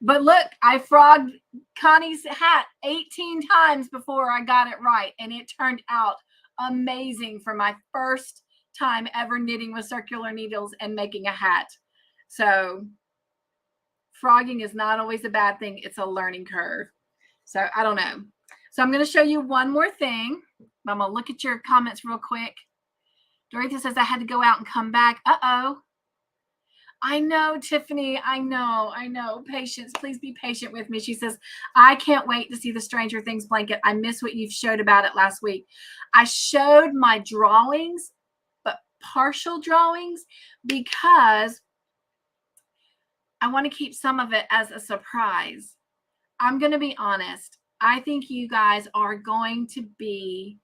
S1: But look, I frogged Connie's hat 18 times before I got it right, and it turned out amazing for my first time ever knitting with circular needles and making a hat. So frogging is not always a bad thing. It's a learning curve. So I don't know. So I'm going to show you one more thing. I'm going to look at your comments real quick. Doritha says I had to go out and come back. Uh-oh. I know, Tiffany. I know. Patience. Please be patient with me. She says, I can't wait to see the Stranger Things blanket. I miss what you showed about it last week. I showed my drawings partial drawings because I want to keep some of it as a surprise. I'm going to be honest. I think you guys are going to be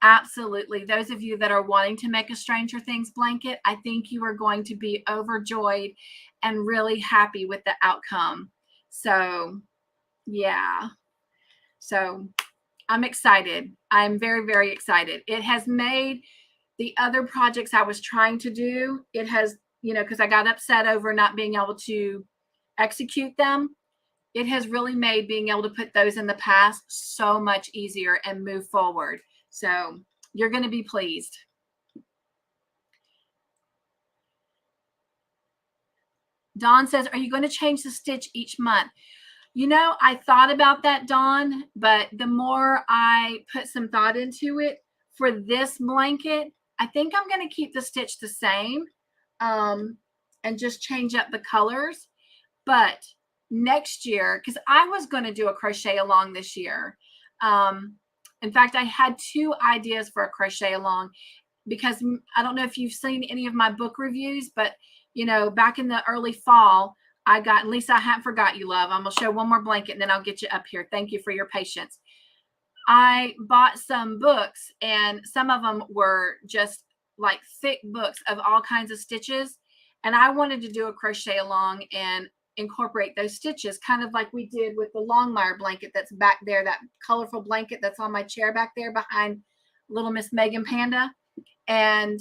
S1: absolutely, those of you that are wanting to make a Stranger Things blanket, I think you are going to be overjoyed and really happy with the outcome. So, yeah. So, I'm excited. I'm very, very excited. It has made the other projects I was trying to do, it has, because I got upset over not being able to execute them. It has really made being able to put those in the past so much easier and move forward. So you're going to be pleased. Dawn says, are you going to change the stitch each month? I thought about that, Dawn, but the more I put some thought into it for this blanket, I think I'm going to keep the stitch the same and just change up the colors. But next year, because I was going to do a crochet along this year. In fact, I had 2 ideas for a crochet along because I don't know if you've seen any of my book reviews, but back in the early fall, I got, and Lisa, I haven't forgot you, love. I'm going to show one more blanket and then I'll get you up here. Thank you for your patience. I bought some books and some of them were just like thick books of all kinds of stitches. And I wanted to do a crochet along and incorporate those stitches, kind of like we did with the Longmire blanket that's back there, that colorful blanket that's on my chair back there behind little Miss Megan Panda. And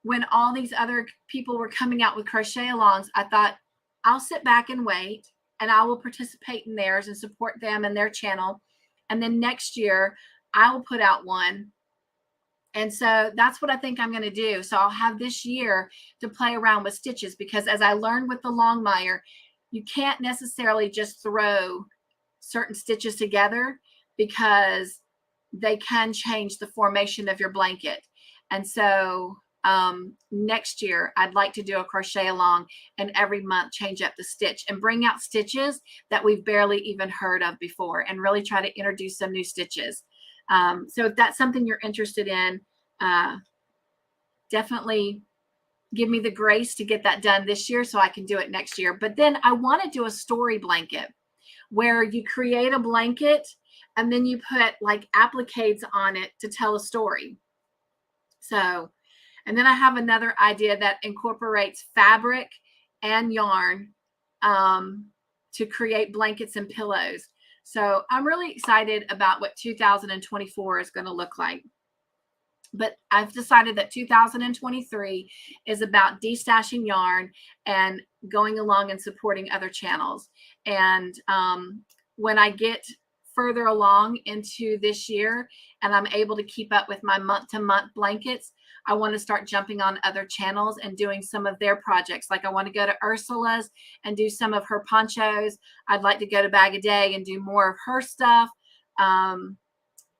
S1: when all these other people were coming out with crochet alongs, I thought I'll sit back and wait and I will participate in theirs and support them and their channel. And then next year I will put out one. And so that's what I think I'm going to do. So I'll have this year to play around with stitches, because as I learned with the Longmire, you can't necessarily just throw certain stitches together because they can change the formation of your blanket. And so next year I'd like to do a crochet along and every month change up the stitch and bring out stitches that we've barely even heard of before and really try to introduce some new stitches. So if that's something you're interested in, definitely give me the grace to get that done this year so I can do it next year. But then I want to do a story blanket where you create a blanket and then you put like appliques on it to tell a story. So, and then I have another idea that incorporates fabric and yarn to create blankets and pillows. So I'm really excited about what 2024 is going to look like. But I've decided that 2023 is about destashing yarn and going along and supporting other channels. And when I get further along into this year and I'm able to keep up with my month-to-month blankets, I want to start jumping on other channels and doing some of their projects. Like I want to go to Ursula's and do some of her ponchos. I'd like to go to Bag a Day and do more of her stuff.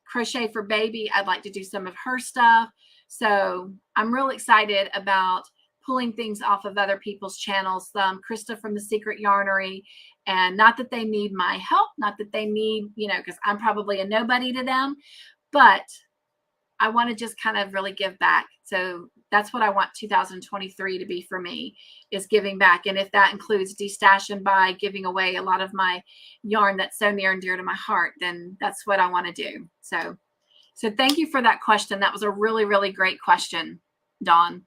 S1: Crochet for Baby, I'd like to do some of her stuff. So I'm real excited about pulling things off of other people's channels. Krista from The Secret Yarnery, and not that they need my help, not that they need, because I'm probably a nobody to them, but I want to just kind of really give back. So that's what I want 2023 to be for me, is giving back. And if that includes destashing by giving away a lot of my yarn that's so near and dear to my heart, then that's what I want to do. So thank you for that question. That was a really, really great question, Dawn.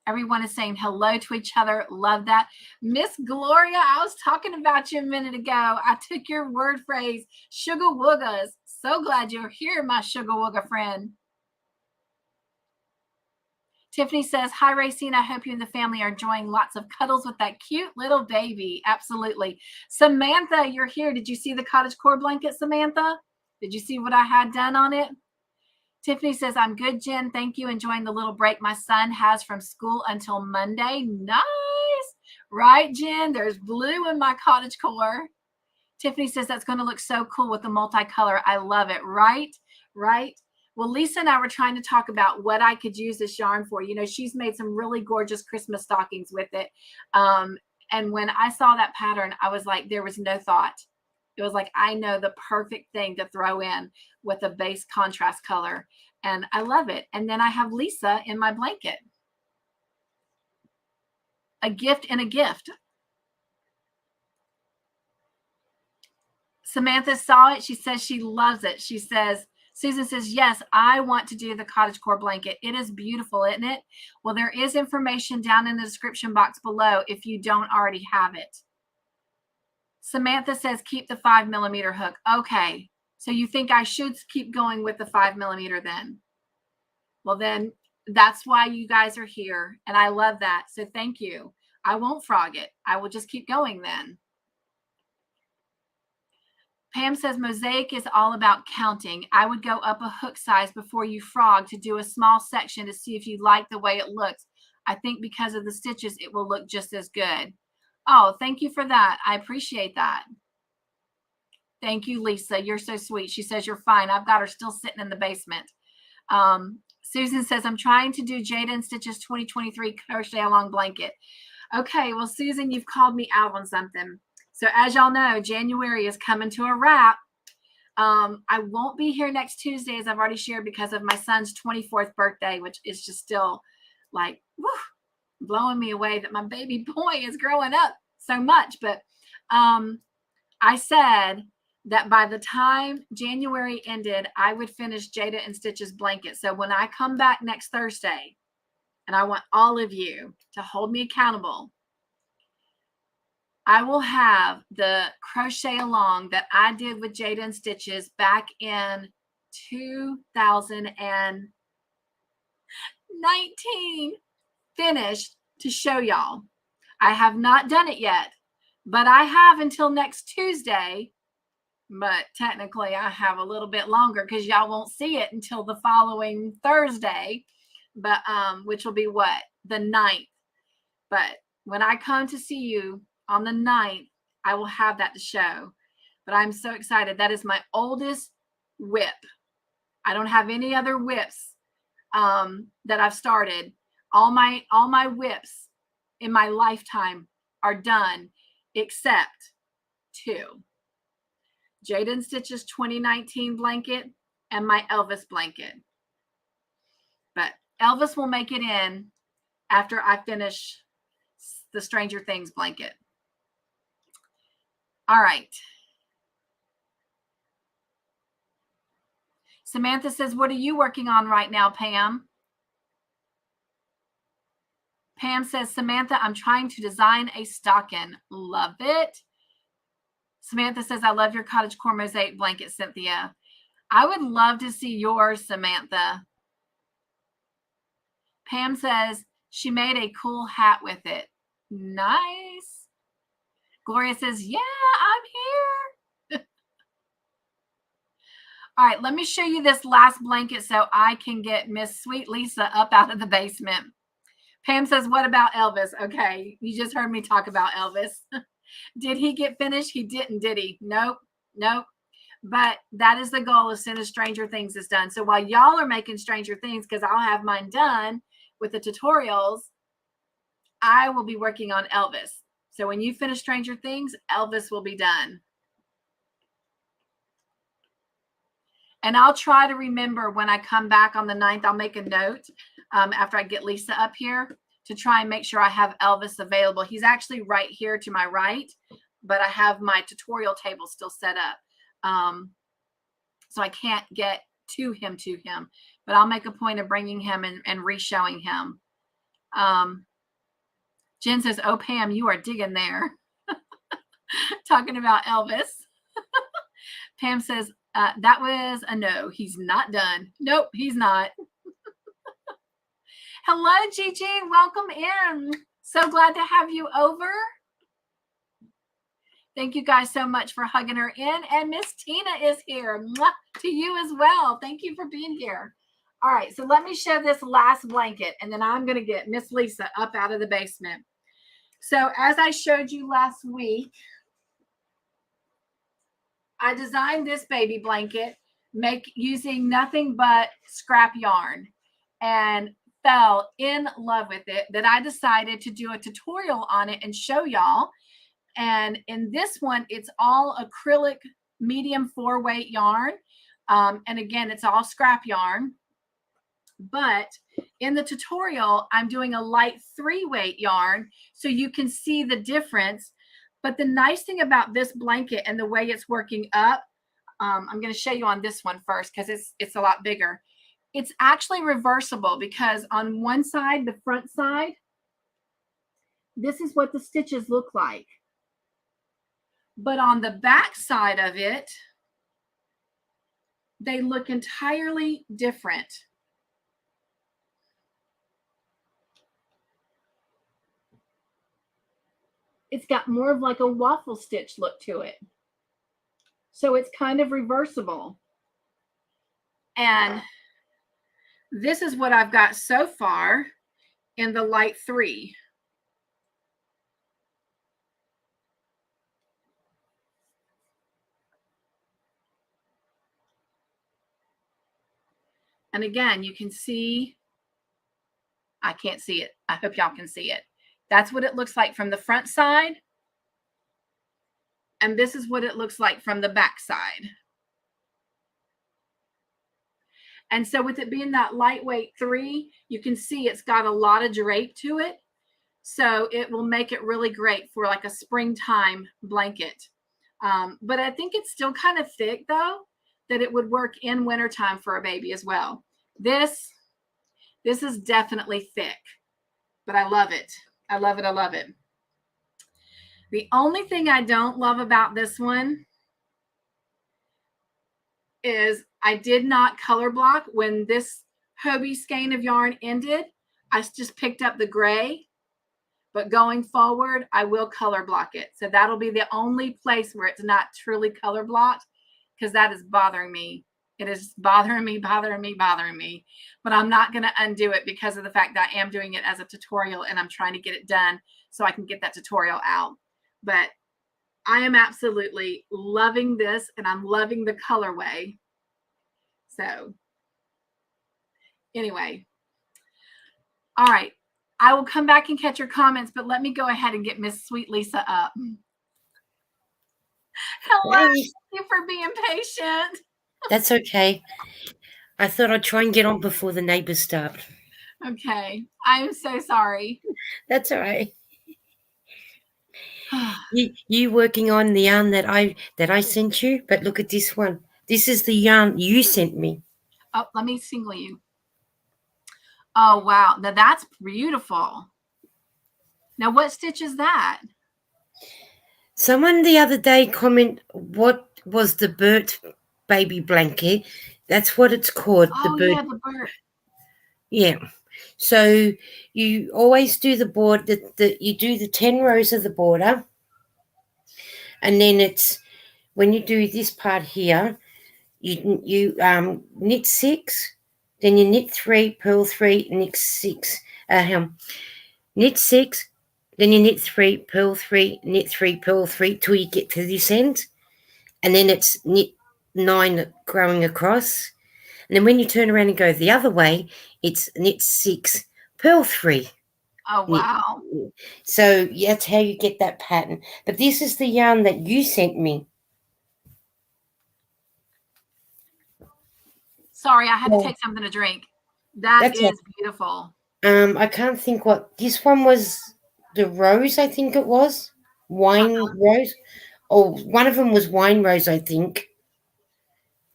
S1: Everyone is saying hello to each other. Love that. Miss Gloria, I was talking about you a minute ago. I took your word phrase, sugar woogas. So glad you're here, my sugar wooga friend. Tiffany says, hi, Racine. I hope you and the family are enjoying lots of cuddles with that cute little baby. Absolutely. Samantha, you're here. Did you see the cottage core blanket, Samantha? Did you see what I had done on it? Tiffany says, I'm good, Jen. Thank you. Enjoying the little break my son has from school until Monday. Nice. Right, Jen? There's blue in my cottage core. Tiffany says, that's going to look so cool with the multicolor. I love it. Right? Right? Well, Lisa and I were trying to talk about what I could use this yarn for. She's made some really gorgeous Christmas stockings with it. And when I saw that pattern, I was like, there was no thought. It was like, I know the perfect thing to throw in with a base contrast color. And I love it. And then I have Lisa in my blanket. A gift and a gift. Samantha saw it. She says she loves it. She says, Susan says, yes, I want to do the cottage core blanket. It is beautiful, isn't it? Well, there is information down in the description box below if you don't already have it. Samantha says, keep the 5mm hook. Okay. So you think I should keep going with the 5mm then? Well, then that's why you guys are here. And I love that. So thank you. I won't frog it. I will just keep going then. Pam says, MOSAIC is all about counting. I would go up a hook size before you frog to do a small section to see if you like the way it looks. I think because of the stitches, it will look just as good. Oh, thank you for that. I appreciate that. Thank you, Lisa. You're so sweet. She says, you're fine. I've got her still sitting in the basement. Susan says, I'm trying to do Jada and Stitches 2023 crochet along blanket. Okay, well, Susan, you've called me out on something. So as y'all know, January is coming to a wrap. I won't be here next Tuesday, as I've already shared, because of my son's 24th birthday, which is just still like, whew, blowing me away that my baby boy is growing up so much. But I said that by the time January ended, I would finish Jada and Stitches blanket. So when I come back next Thursday, and I want all of you to hold me accountable, I will have the crochet along that I did with Jada and Stitches back in 2019 finished to show y'all. I have not done it yet, but I have until next Tuesday. But technically I have a little bit longer because y'all won't see it until the following Thursday, but which will be what? The 9th. But when I come to see you on the 9th, I will have that to show. But I'm so excited. That is my oldest whip. I don't have any other whips that I've started. All my whips in my lifetime are done except 2. Jada and Stitches 2019 blanket and my Elvis blanket. But Elvis will make it in after I finish the Stranger Things blanket. All right. Samantha says, what are you working on right now, Pam? Pam says, Samantha, I'm trying to design a stocking. Love it. Samantha says, I love your cottage core mosaic blanket, Cynthia. I would love to see yours, Samantha. Pam says, she made a cool hat with it. Nice. Gloria says, yeah, I'm here. All right, let me show you this last blanket so I can get Miss Sweet Lisa up out of the basement. Pam says, what about Elvis? Okay, you just heard me talk about Elvis. Did he get finished? He didn't, did he? Nope. But that is the goal as soon as Stranger Things is done. So while y'all are making Stranger Things, because I'll have mine done with the tutorials, I will be working on Elvis. So when you finish Stranger Things, Elvis will be done. And I'll try to remember when I come back on the 9th, I'll make a note after I get Lisa up here to try and make sure I have Elvis available. He's actually right here to my right, but I have my tutorial table still set up. So I can't get to him, but I'll make a point of bringing him and re-showing him. Jen says, oh, Pam, you are digging there. Talking about Elvis. Pam says, that was a no. He's not done. Nope, he's not. Hello, Gigi. Welcome in. So glad to have you over. Thank you guys so much for hugging her in. And Miss Tina is here. Mwah, to you as well. Thank you for being here. All right, so let me show this last blanket, and then I'm going to get Miss Lisa up out of the basement. So as I showed you last week, I designed this baby blanket using nothing but scrap yarn and fell in love with it that I decided to do a tutorial on it and show y'all. And in this one, it's all acrylic medium 4-weight yarn. And again, it's all scrap yarn. But in the tutorial, I'm doing a light 3-weight yarn so you can see the difference. But the nice thing about this blanket and the way it's working up, I'm going to show you on this one first because it's a lot bigger. It's actually reversible because on one side, the front side, this is what the stitches look like. But on the back side of it, they look entirely different. It's got more of like a waffle stitch look to it. So it's kind of reversible. And this is what I've got so far in the light 3. And again, you can see, I can't see it. I hope y'all can see it. That's what it looks like from the front side. And this is what it looks like from the back side. And so with it being that lightweight 3, you can see it's got a lot of drape to it. So it will make it really great for like a springtime blanket. But I think it's still kind of thick though, that it would work in wintertime for a baby as well. This is definitely thick, but I love it. I love it. I love it. The only thing I don't love about this one is I did not color block when this Hobie skein of yarn ended. I just picked up the gray, but going forward, I will color block it. So that'll be the only place where it's not truly color blocked because that is bothering me. It is bothering me. But I'm not going to undo it because of the fact that I am doing it as a tutorial and I'm trying to get it done so I can get that tutorial out. But I am absolutely loving this and I'm loving the colorway. So anyway, all right. I will come back and catch your comments, but let me go ahead and get Miss Sweet Lisa up. Hello,
S2: Hey.
S1: thank you for being patient.
S2: That's okay. I thought I'd try and get on before the neighbours start.
S1: Okay, I'm so sorry.
S2: That's all right. You working on the yarn that I sent you, but look at this one. This is the yarn you sent me.
S1: Oh, let me single you. Oh, wow. Now that's beautiful. Now, what stitch is that?
S2: Someone the other day comment what was the Bert baby blanket. That's what it's called.
S1: Oh,
S2: the Bert.
S1: yeah, the bird.
S2: Yeah. So you always do the board that you do the 10 rows of the border, and then it's when you do this part here, you knit 6, then you knit 3, purl 3, knit 6, knit 6, then you knit 3, purl 3, knit 3, purl 3 till you get to this end, and then it's knit 9 growing across, and then when you turn around and go the other way, it's knit 6, purl 3.
S1: Oh, wow.
S2: So that's how you get that pattern. But this is the yarn that you sent me.
S1: Sorry, I had to take something to drink. That is beautiful.
S2: I can't think what this one was. The rose, I think it was wine rose, or one of them was wine rose, I think.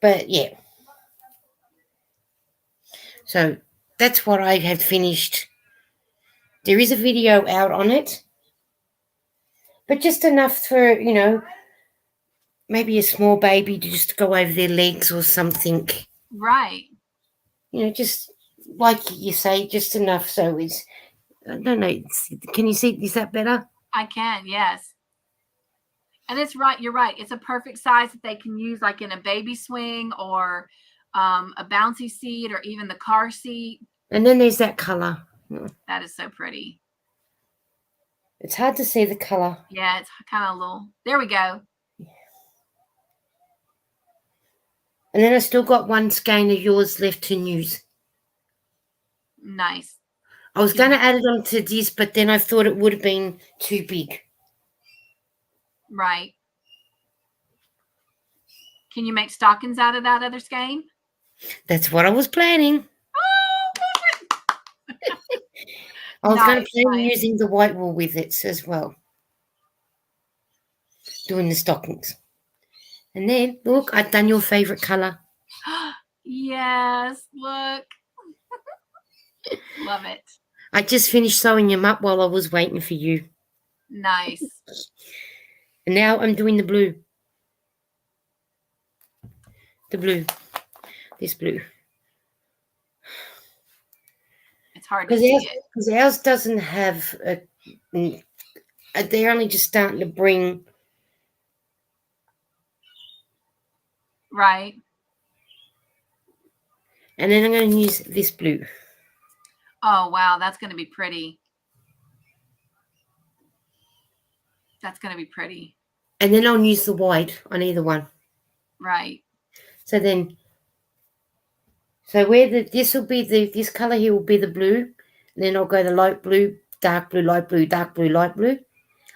S2: But yeah, so that's what I have finished. There is a video out on it, but just enough for maybe a small baby to just go over their legs or something.
S1: Right.
S2: Just like you say, just enough so it's. I don't know. Can you see? Is that better?
S1: I can, yes. And it's right. You're right. It's a perfect size that they can use like in a baby swing or a bouncy seat or even the car seat.
S2: And then there's that color.
S1: That is so pretty.
S2: It's hard to see the color.
S1: Yeah, it's kind of a little. There we go.
S2: And then I still got one skein of yours left to use.
S1: Nice.
S2: I was going to add it onto this, but then I thought it would have been too big.
S1: Right. Can you make stockings out of that other skein?
S2: That's what I was planning.
S1: Oh,
S2: I was going to
S1: nice,
S2: plan
S1: nice.
S2: using the white wool with it as well. Doing the stockings. And then, look, I've done your favourite colour.
S1: Yes, look. Love it.
S2: I just finished sewing them up while I was waiting for you.
S1: Nice.
S2: And now I'm doing the blue. The blue. This blue.
S1: It's hard to see it.
S2: Because ours doesn't have they're only just starting to bring.
S1: Right.
S2: And then I'm going to use this blue.
S1: Oh, wow. That's going to be pretty. That's going to be pretty.
S2: And then I'll use the white on either one.
S1: Right.
S2: So then, where this will be this color here will be the blue. And then I'll go the light blue, dark blue, light blue, dark blue, light blue.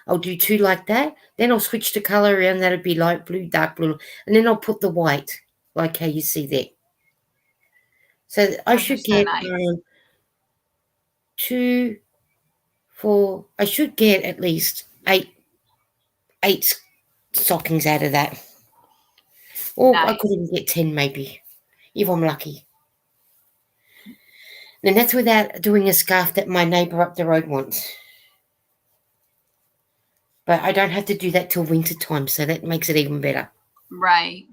S2: I'll do two like that. Then I'll switch the color around. That'll be light blue, dark blue. And then I'll put the white, like how you see there. So I should get
S1: nice.
S2: 2, 4. I should get at least eight stockings out of that. Or
S1: Nice.
S2: I could even get 10 maybe, if I'm lucky. And that's without doing a scarf that my neighbour up the road wants. But I don't have to do that till winter time, so that makes it even better.
S1: Right.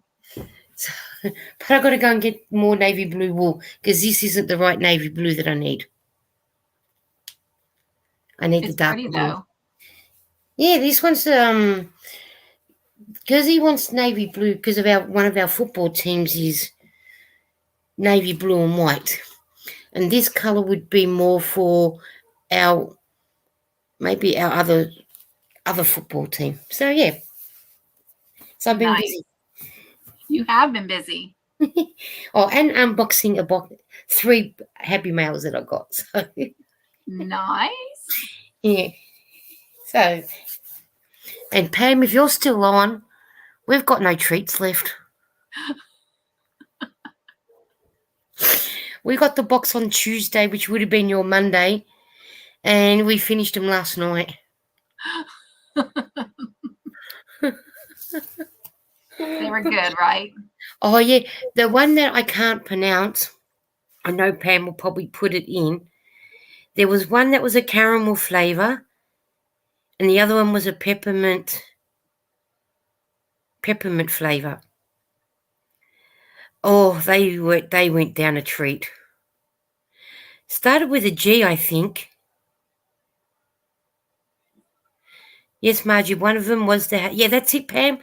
S2: So, but I've got to go and get more navy blue wool because this isn't the right navy blue that I need. I need the dark
S1: pretty,
S2: blue.
S1: though.
S2: Yeah, this one's because he wants navy blue because of one of our football teams is navy blue and white. And this colour would be more for our other football team. So yeah. So I've been busy.
S1: You have been busy.
S2: Oh, and unboxing 3 Happy Mails that I got. So
S1: nice.
S2: Yeah. So, and Pam, if you're still on, we've got no treats left. We got the box on Tuesday, which would have been your Monday, and we finished them last night.
S1: They were good, right?
S2: Oh, yeah. The one that I can't pronounce, I know Pam will probably put it in. There was one that was a caramel flavour, and the other one was a peppermint flavour. Oh, they went down a treat. Started with a G, I think. Yes, Margie, one of them was yeah, that's it, Pam.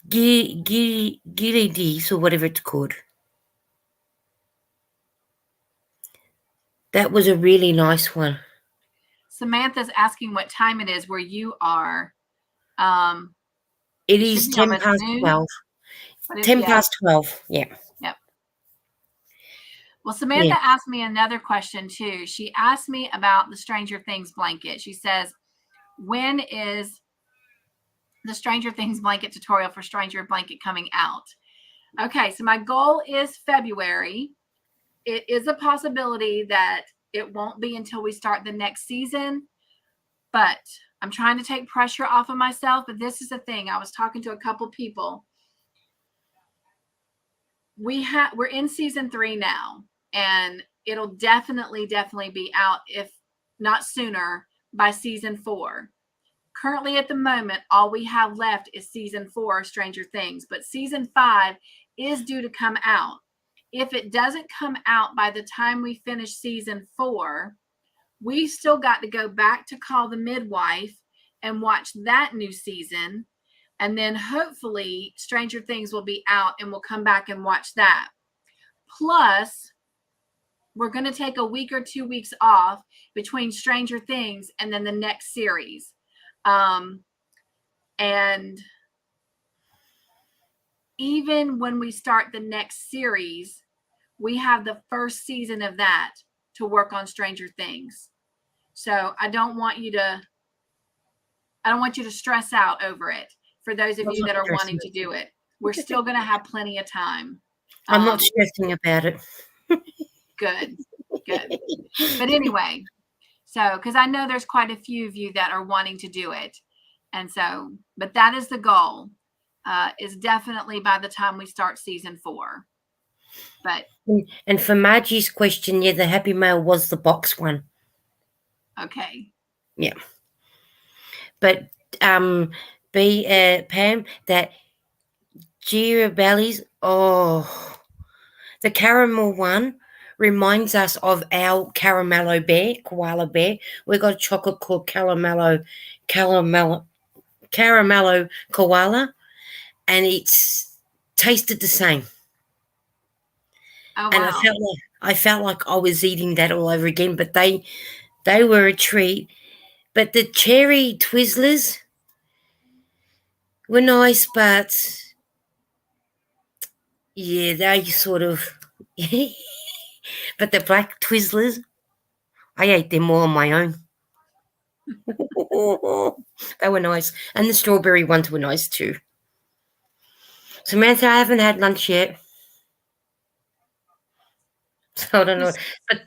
S2: Gillies or whatever it's called. That was a really nice one.
S1: Samantha's asking what time it is where you are.
S2: It is 10 past 12. 10 past 12, yeah.
S1: Yep. Well, Samantha asked me another question too. She asked me about the Stranger Things blanket. She says, when is the Stranger Things blanket tutorial for Stranger Blanket coming out? Okay, so my goal is February. It is a possibility that it won't be until we start the next season, but I'm trying to take pressure off of myself. But this is the thing. I was talking to a couple people. We're in season 3 now, and it'll definitely be out, if not sooner, by season 4. Currently at the moment, all we have left is season 4 Stranger Things, but season 5 is due to come out. If it doesn't come out by the time we finish season 4, we still got to go back to Call the Midwife and watch that new season. And then hopefully Stranger Things will be out and we'll come back and watch that. Plus, we're going to take a week or 2 weeks off between Stranger Things and then the next series. And even when we start the next series, we have the first season of that to work on Stranger Things. So I don't want you to I don't want you to stress out over it. For those of
S2: I'm
S1: you
S2: not
S1: that are wanting
S2: stressing.
S1: to do it, we're still going to have plenty of time.
S2: I'm not stressing about it.
S1: Good. But anyway, so because I know there's quite a few of you that are wanting to do it. And so, but that is the goal, is definitely by the time we start season 4. But
S2: And for Margie's question, yeah, the Happy Mail was the box one.
S1: okay.
S2: Yeah. But Pam, that Gira Bellies, oh, the caramel one reminds us of our caramello bear, koala bear. We got a chocolate called caramello koala, and it's tasted the same.
S1: Oh,
S2: And
S1: wow.
S2: I felt like I was eating that all over again. But they were a treat. But the cherry Twizzlers were nice, but yeah, they sort of. But the black Twizzlers, I ate them all on my own. They were nice. And the strawberry ones were nice too. Samantha, I haven't had lunch yet. So I don't know. But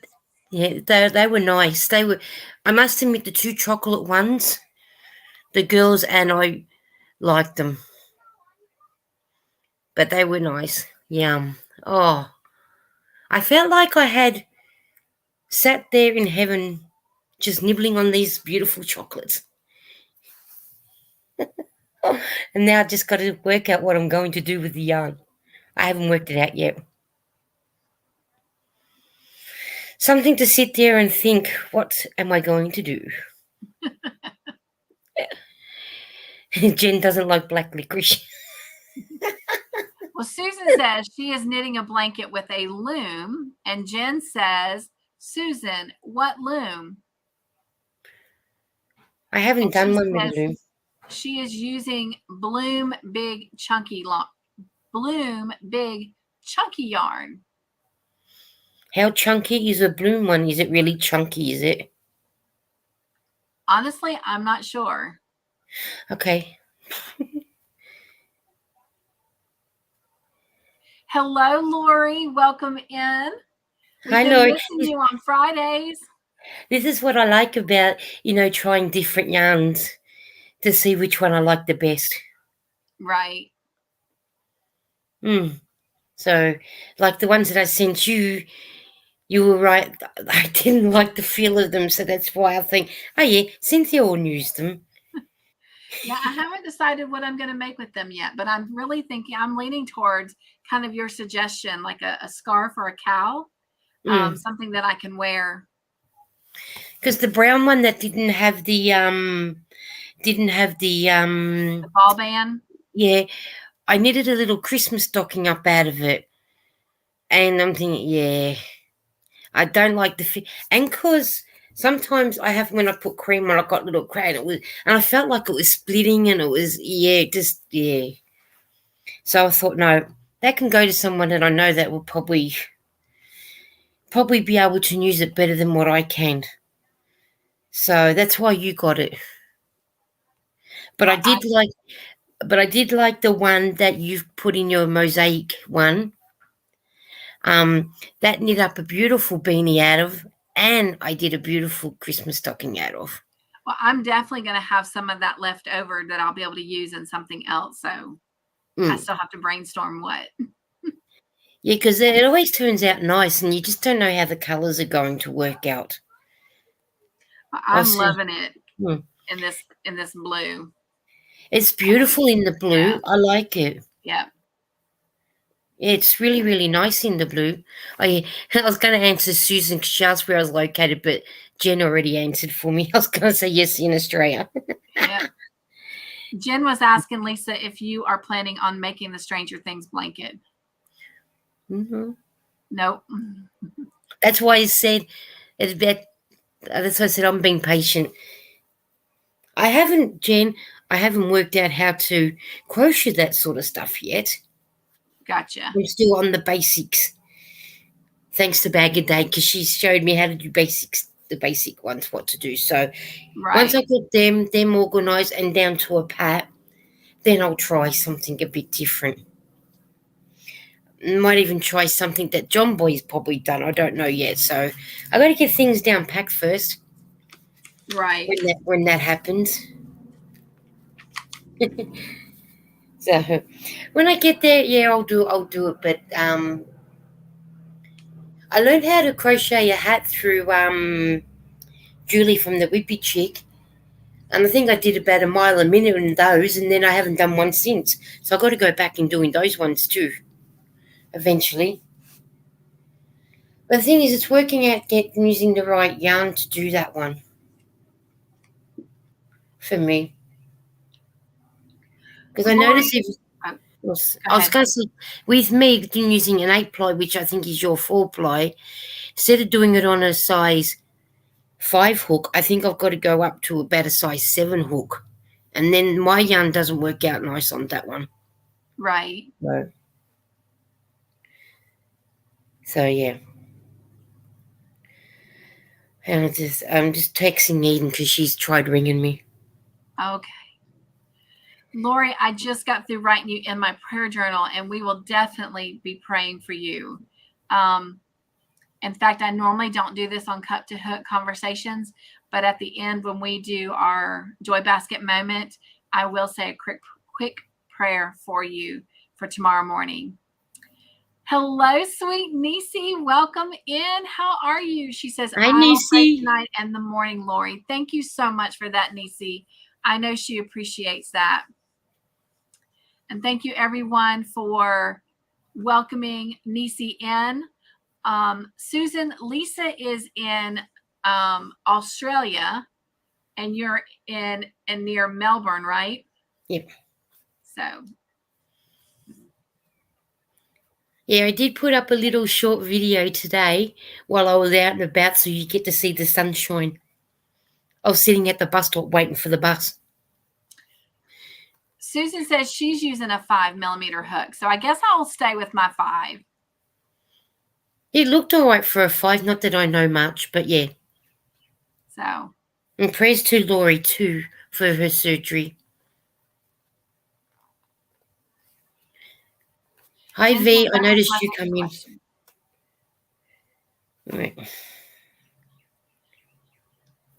S2: yeah, they were nice. I must admit, the 2 chocolate ones, the girls and I liked them. But they were nice. Yum. Oh, I felt like I had sat there in heaven just nibbling on these beautiful chocolates. And now I just got to work out what I'm going to do with the yarn. I haven't worked it out yet. Something to sit there and think, what am I going to do? Jen doesn't like black licorice.
S1: Well, Susan says she is knitting a blanket with a loom. And Jen says, Susan, what loom?
S2: I haven't done one with a loom.
S1: She is using Bloom Big Chunky yarn.
S2: How chunky is a Bloom one? Is it really chunky, is it?
S1: Honestly, I'm not sure.
S2: Okay.
S1: Hello, Lori. Welcome in.
S2: Hi,
S1: We've been
S2: Lori.
S1: missing you on Fridays.
S2: This is what I like about, trying different yarns to see which one I like the best.
S1: Right.
S2: So, like the ones that I sent you, you were right. I didn't like the feel of them, so that's why I think, oh yeah, Cynthia will use them.
S1: Yeah, I haven't decided what I'm going to make with them yet, but I'm really thinking, I'm leaning towards kind of your suggestion, like a scarf or a cowl, something that I can wear.
S2: Because the brown one that didn't have the
S1: ball band.
S2: Yeah, I knitted a little Christmas stocking up out of it, and I'm thinking, yeah, I don't like the fit, and because sometimes I have when I put cream on, I got a little crack, and I felt like it was splitting, and it was So I thought, no, that can go to someone that I know that will probably be able to use it better than what I can. So that's why you got it. But I did like the one that you've put in your MOSAIC one. That knit up a beautiful beanie out of, and I did a beautiful Christmas stocking out of.
S1: Well, I'm definitely going to have some of that left over that I'll be able to use in something else. So I still have to brainstorm what.
S2: Yeah, because it always turns out nice, and you just don't know how the colours are going to work out.
S1: I'm loving it in this blue.
S2: It's beautiful in the blue.
S1: Yeah.
S2: I like it.
S1: Yeah.
S2: It's really, really nice in the blue. I was going to answer Susan because she asked where I was located, but Jen already answered for me. I was going to say yes, in Australia.
S1: Yeah. Jen was asking Lisa if you are planning on making the Stranger Things blanket. Nope.
S2: That's why I said that's why I said I'm being patient. Jen, I haven't worked out how to crochet that sort of stuff yet.
S1: Gotcha.
S2: I'm still on the basics. Thanks to Bag a Day, because she showed me how to do basics the basic ones what to do. So once I
S1: Right.
S2: get them organised and down to a pat, then I'll try something a bit different. Might even try something that John Boy's probably done. I don't know yet. So I got to get things down packed first.
S1: Right.
S2: When that happens. So when I get there, yeah, I'll do it. But I learned how to crochet a hat through Julie from the Whippy Chick. And I think I did about a mile a minute in those, and then I haven't done one since. So I've got to go back and doing those ones too, eventually. But the thing is, it's working out using the right yarn to do that one for me. Because I
S1: Lori,
S2: noticed if
S1: oh, go
S2: I was
S1: ahead.
S2: going to say, with me using an 8-ply, which I think is your 4-ply, instead of doing it on a size 5 hook, I think I've got to go up to about a size 7 hook. And then my yarn doesn't work out nice on that one.
S1: Right.
S2: No. So yeah. And I'm just texting Eden because she's tried ringing me.
S1: Okay. Lori, I just got through writing you in my prayer journal, and we will definitely be praying for you. In fact, I normally don't do this on Cup2Hook conversations, but at the end, when we do our Joy Basket moment, I will say a quick prayer for you for tomorrow morning. Hello, sweet Nisi. Welcome in. How are you? She says,
S2: Hi,
S1: I will pray
S2: Nisi.
S1: tonight and the morning, Lori. Thank you so much for that, Nisi. I know she appreciates that. And thank you, everyone, for welcoming Nisi in. Susan, Lisa is in Australia, and you're in near Melbourne, right?
S2: Yep.
S1: So.
S2: Yeah, I did put up a little short video today while I was out and about so you get to see the sunshine. I was sitting at the bus stop waiting for the bus.
S1: Susan says she's using a 5mm hook, so I guess I'll stay with my 5.
S2: It looked all right for a 5, not that I know much, but yeah.
S1: So.
S2: And prayers to Laurie, too, for her surgery. Hi,
S1: Jen
S2: V.
S1: says
S2: I
S1: that was
S2: noticed
S1: my
S2: you
S1: next
S2: come in.
S1: question.
S2: Right.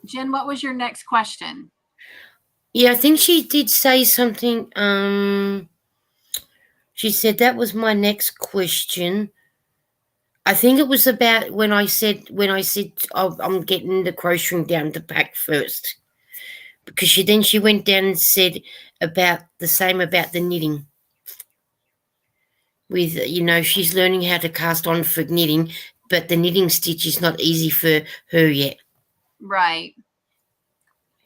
S1: Jen, what was your next question?
S2: Yeah, I think she did say something. She said that was my next question. I think it was about when I said I'm getting the crocheting down to pack first, because she went down and said about the same about the knitting. With she's learning how to cast on for knitting, but the knitting stitch is not easy for her yet.
S1: Right.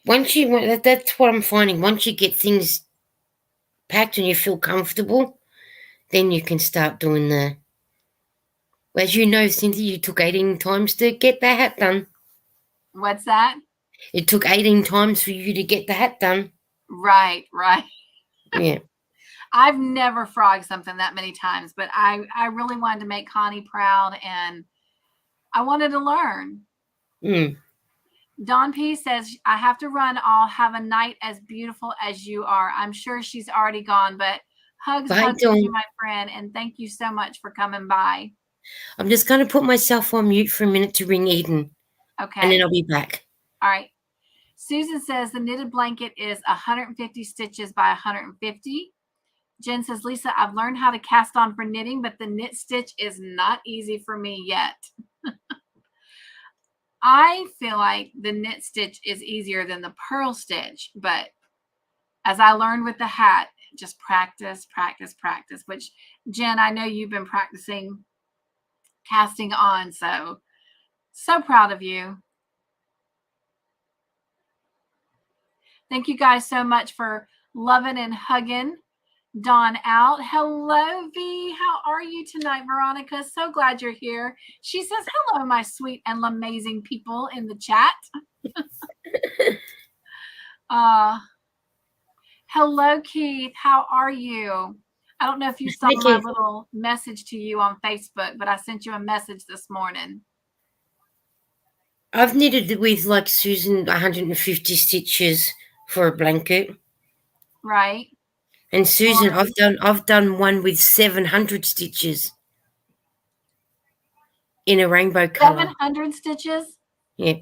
S2: That's what I'm finding. Once you get things packed and you feel comfortable, then you can start doing the. As you know, Cynthia, you took 18 times to get the hat done.
S1: What's that?
S2: It took 18 times for you to get the hat done.
S1: Right.
S2: Yeah.
S1: I've never frogged something that many times, but I really wanted to make Connie proud, and I wanted to learn. Dawn P says, I have to run. I'll have a night as beautiful as you are. I'm sure she's already gone, but hugs
S2: Bye,
S1: to you,
S2: Dawn.
S1: my friend, and thank you so much for coming by.
S2: I'm just going to put myself on mute for a minute to ring Eden.
S1: Okay.
S2: And then I'll be back.
S1: All right. Susan says the knitted blanket is 150 stitches by 150. Jen says, Lisa, I've learned how to cast on for knitting, but the knit stitch is not easy for me yet. I feel like the knit stitch is easier than the purl stitch, but as I learned with the hat, just practice, which Jen, I know you've been practicing casting on, so proud of you. Thank you guys so much for loving and hugging Dawn out. Hello, V. How are you tonight, Veronica? So glad you're here. She says, hello, my sweet and amazing people in the chat. Hello, Keith. How are you? I don't know if you saw my little message to you on Facebook, but I sent you a message this morning.
S2: I've knitted with like Susan 150 stitches for a blanket.
S1: Right.
S2: And Susan, I've done one with 700 stitches in a rainbow colour.
S1: 700 stitches?
S2: Yeah.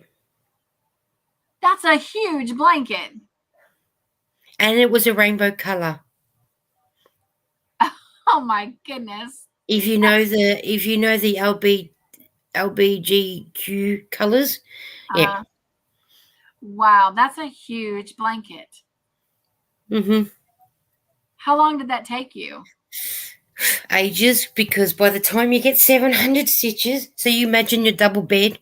S1: That's a huge blanket.
S2: And it was a rainbow colour.
S1: Oh my goodness.
S2: If you know the LBGQ colours, yeah.
S1: Wow, that's a huge blanket.
S2: Mhm.
S1: How long did that take you?
S2: Ages, because by the time you get 700 stitches, so you imagine your double bed,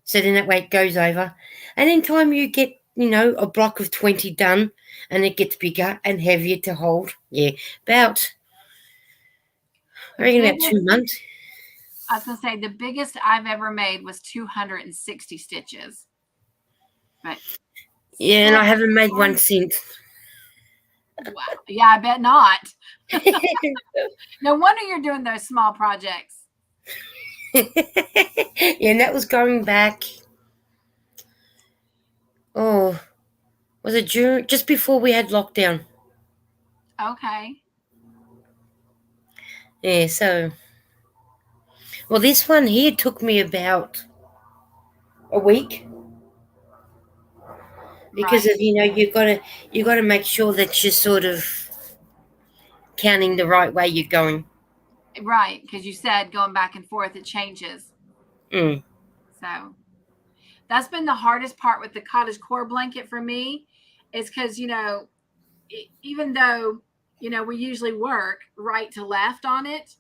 S2: so then that way it goes over, and in time you get a block of 20 done, and it gets bigger and heavier to hold. Yeah, about I reckon about 2 months.
S1: I was gonna say the biggest I've ever made was 260 stitches. But
S2: Yeah, and I haven't made one since.
S1: wow. Yeah, I bet not. No wonder you're doing those small projects.
S2: Yeah, and that was going back. Oh, was it just before we had lockdown?
S1: Okay.
S2: Yeah, so well, this one here took me about a week because
S1: Right.
S2: of you gotta make sure that you're sort of counting the right way you're going.
S1: Right, because you said going back and forth it changes.
S2: Mm.
S1: So that's been the hardest part with the cottage core blanket for me, is because even though we usually work right to left on it,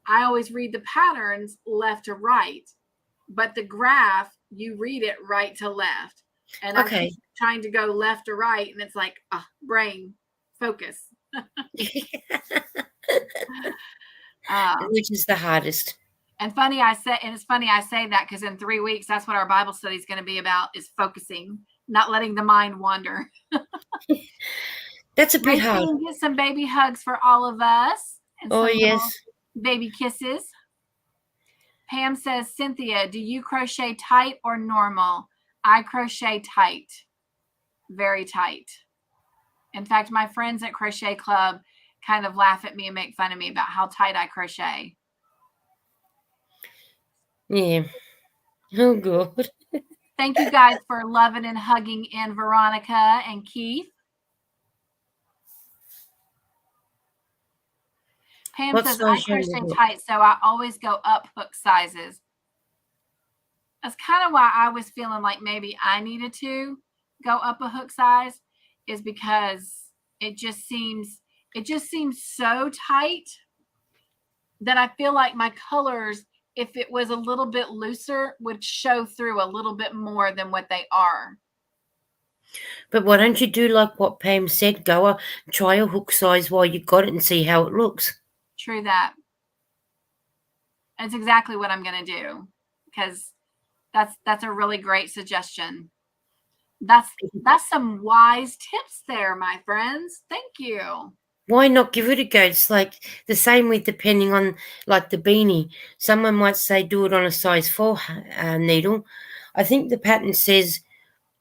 S1: I always read the patterns left to right, but the graph you read it right to left, and I
S2: Okay.
S1: keep trying to go left to right, and it's like brain focus.
S2: Which is the hardest.
S1: And it's funny I say that because in 3 weeks that's what our Bible study is going to be about, is focusing, not letting the mind wander.
S2: That's a bit hard.
S1: Get some baby hugs for all of us, and
S2: Oh
S1: some
S2: yes.
S1: baby kisses. Pam says, Cynthia, do you crochet tight or normal? I crochet tight, very tight. In fact, my friends at Crochet Club kind of laugh at me and make fun of me about how tight I crochet.
S2: Yeah. Oh, good.
S1: Thank you guys for loving and hugging in Veronica and Keith. Pam says, I crochet tight, so I always go up hook sizes. That's kind of why I was feeling like maybe I needed to go up a hook size, is because it just seems so tight that I feel like my colors, if it was a little bit looser, would show through a little bit more than what they are.
S2: But why don't you do like what Pam said? Try a hook size while you got it and see how it looks.
S1: True that. That's exactly what I'm going to do, because that's a really great suggestion. That's some wise tips there, my friends. Thank you.
S2: Why not give it a go? It's like the same with, depending on like the beanie. Someone might say do it on a size 4 needle. I think the pattern says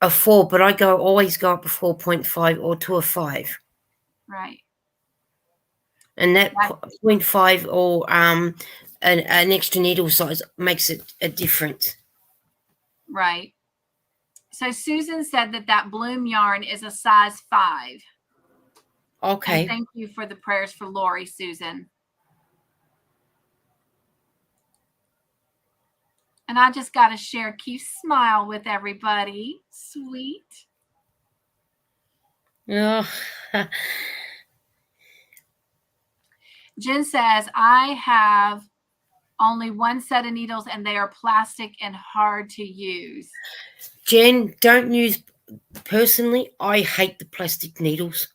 S2: a 4, but I always go up a 4.5 or to a 5.
S1: Right.
S2: And that 0.5 or an extra needle size makes it a difference.
S1: Right. So Susan said that bloom yarn is a size 5.
S2: Okay.
S1: And thank you for the prayers for Lori, Susan. And I just got to share Keith's smile with everybody. Sweet.
S2: Oh.
S1: Jen says, I have only one set of needles and they are plastic and hard to use.
S2: Jen, don't use, personally, I hate the plastic needles.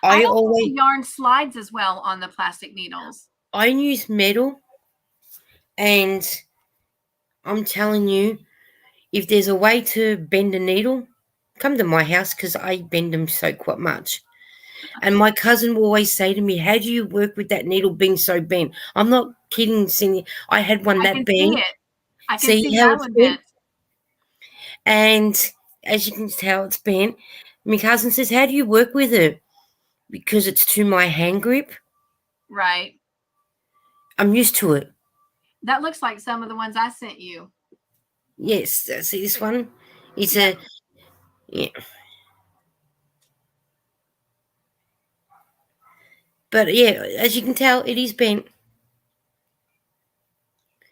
S1: I don't think the yarn slides as well on the plastic needles.
S2: I use metal, and I'm telling you, if there's a way to bend a needle, come to my house, because I bend them so quite much. And my cousin will always say to me, how do you work with that needle being so bent? I'm not kidding, Cindy. I had one that bent.
S1: I can
S2: See
S1: see
S2: how
S1: that
S2: it's
S1: one
S2: bent?
S1: bent.
S2: And as you can tell, it's bent. My cousin says, how do you work with it? Because it's to my hand grip.
S1: Right.
S2: I'm used to it.
S1: That looks like some of the ones I sent you.
S2: Yes, see this one? It's
S1: Yeah.
S2: yeah. But yeah, as you can tell, it is bent.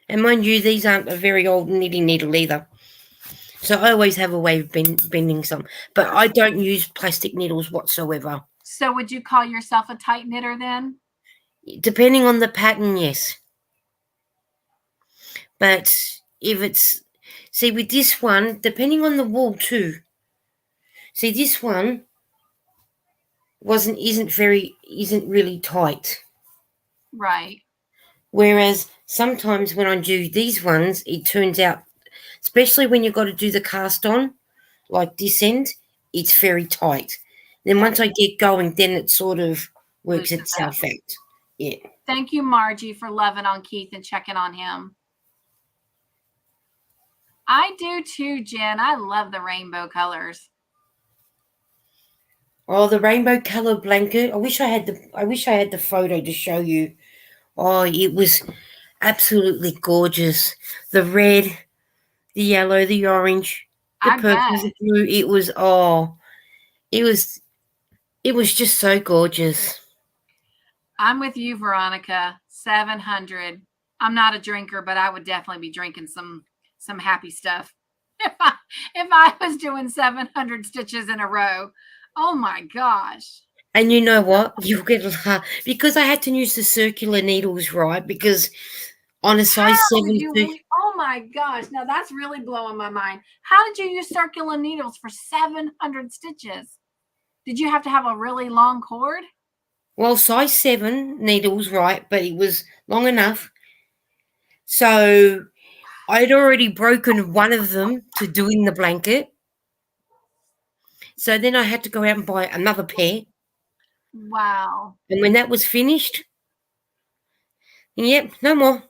S2: And mind you, these aren't a very old knitting needle either. So I always have a way of bending some. But I don't use plastic needles whatsoever.
S1: So would you call yourself a tight knitter then?
S2: Depending on the pattern, yes. But if it's, see, with this one, depending on the wool too. See, this one isn't really tight.
S1: Right.
S2: Whereas sometimes when I do these ones, it turns out, especially when you've got to do the cast on, like this end, it's very tight. Then
S1: Yeah.
S2: once I get going, then it sort of works
S1: Loosens up.
S2: itself out. Yeah.
S1: Thank you, Margie, for loving on Keith and checking on him. I do too, Jen. I love the rainbow colors.
S2: Oh, the rainbow color blanket. I wish I had the photo to show you. Oh, it was absolutely gorgeous. The red, the yellow, the orange, the
S1: I
S2: purple,
S1: bet.
S2: the blue. It was just so gorgeous.
S1: I'm with you, Veronica. 700. I'm not a drinker, but I would definitely be drinking some happy stuff if I was doing 700 stitches in a row. Oh my gosh.
S2: And you know what? You'll get because I had to use the circular needles, right? Because on a size
S1: How did
S2: 7,
S1: you really? Oh my gosh. Now that's really blowing my mind. How did you use circular needles for 700 stitches? Did you have to have a really long cord?
S2: well, size 7 needles, right? But it was long enough. So I'd already broken one of them to doing the blanket. So then I had to go out and buy another pair.
S1: Wow.
S2: And when that was finished, yep, no more.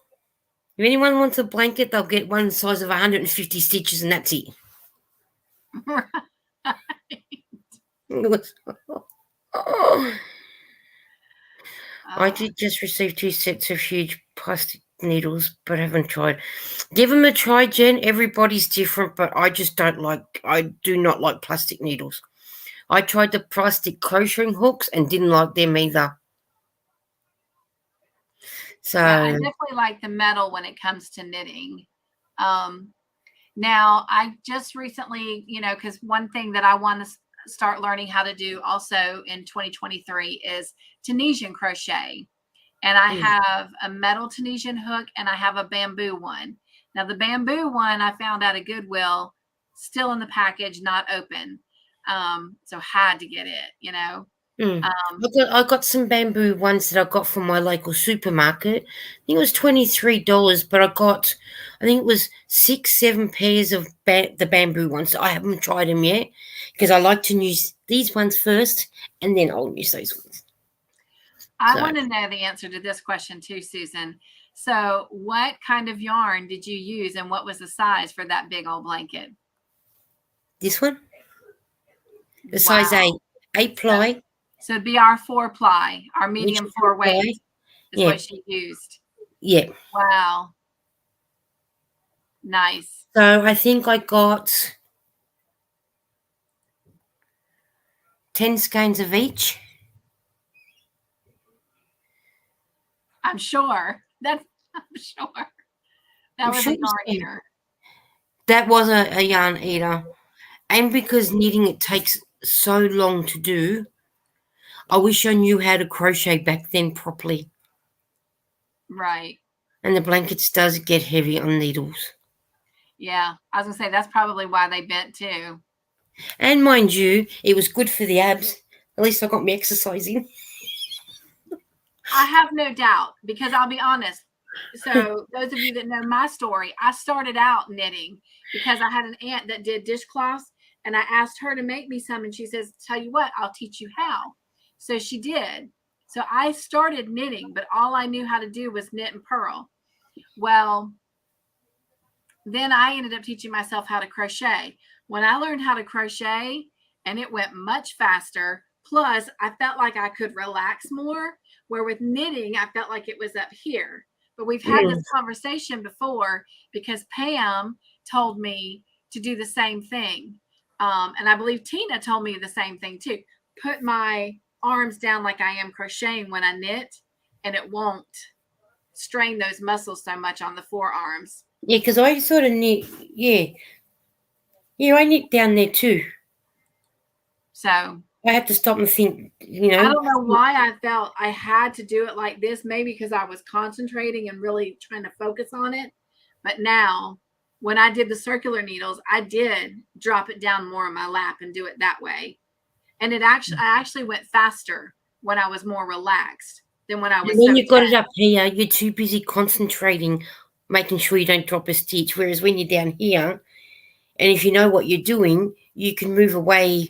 S2: If anyone wants a blanket, they'll get one size of 150 stitches, and that's it. It was- I did just receive 2 sets of huge plastic needles, but haven't tried. Give them a try, Jen. Everybody's different, but I do not like plastic needles. I tried the plastic crocheting hooks and didn't like them either. So,
S1: Yeah, I definitely like the metal when it comes to knitting. Now, I just recently, because one thing that I want to start learning how to do also in 2023 is Tunisian crochet. And I have a metal Tunisian hook and I have a bamboo one. Now, the bamboo one I found out at Goodwill, still in the package, not open. So had to get it.
S2: I got some bamboo ones that I got from my local supermarket. I think it was $23, but I think it was 6, 7 pairs of the bamboo ones. I haven't tried them yet because I like to use these ones first, and then I'll use those ones.
S1: I want to know the answer to this question too, Susan. So, what kind of yarn did you use, and what was the size for that big old blanket?
S2: This one, the size 8, 8 ply.
S1: So it'd be our 4-ply, our medium 4 weight is what she used.
S2: Yeah.
S1: Wow. Nice.
S2: So I think I got 10 skeins of each.
S1: I'm sure. I'm sure. That was a yarn eater.
S2: That was a yarn eater. And because knitting it takes so long to do, I wish I knew how to crochet back then properly.
S1: Right.
S2: And the blankets does get heavy on needles.
S1: Yeah. I was going to say, that's probably why they bent too.
S2: And mind you, it was good for the abs. At least I got me exercising.
S1: I have no doubt, because I'll be honest. So those of you that know my story, I started out knitting because I had an aunt that did dishcloths, and I asked her to make me some, and she says, tell you what, I'll teach you how. So she did. So I started knitting, but all I knew how to do was knit and purl. Well, then I ended up teaching myself how to crochet. When I learned how to crochet, and it went much faster, plus I felt like I could relax more, where with knitting, I felt like it was up here. But we've had this conversation before because Pam told me to do the same thing. And I believe Tina told me the same thing too. Put my arms down like I am crocheting when I knit, and it won't strain those muscles so much on the forearms.
S2: Yeah, because I sort of knit. Yeah, yeah, I knit down there too.
S1: So
S2: I had to stop and think.
S1: I don't know why I felt I had to do it like this. Maybe because I was concentrating and really trying to focus on it. But now, when I did the circular needles, I did drop it down more in my lap and do it that way. And I actually went faster when I was more relaxed than when I was.
S2: And when
S1: So
S2: you got
S1: tense.
S2: it up here, you're too busy concentrating, making sure you don't drop a stitch. Whereas when you're down here, and if you know what you're doing, you can move away.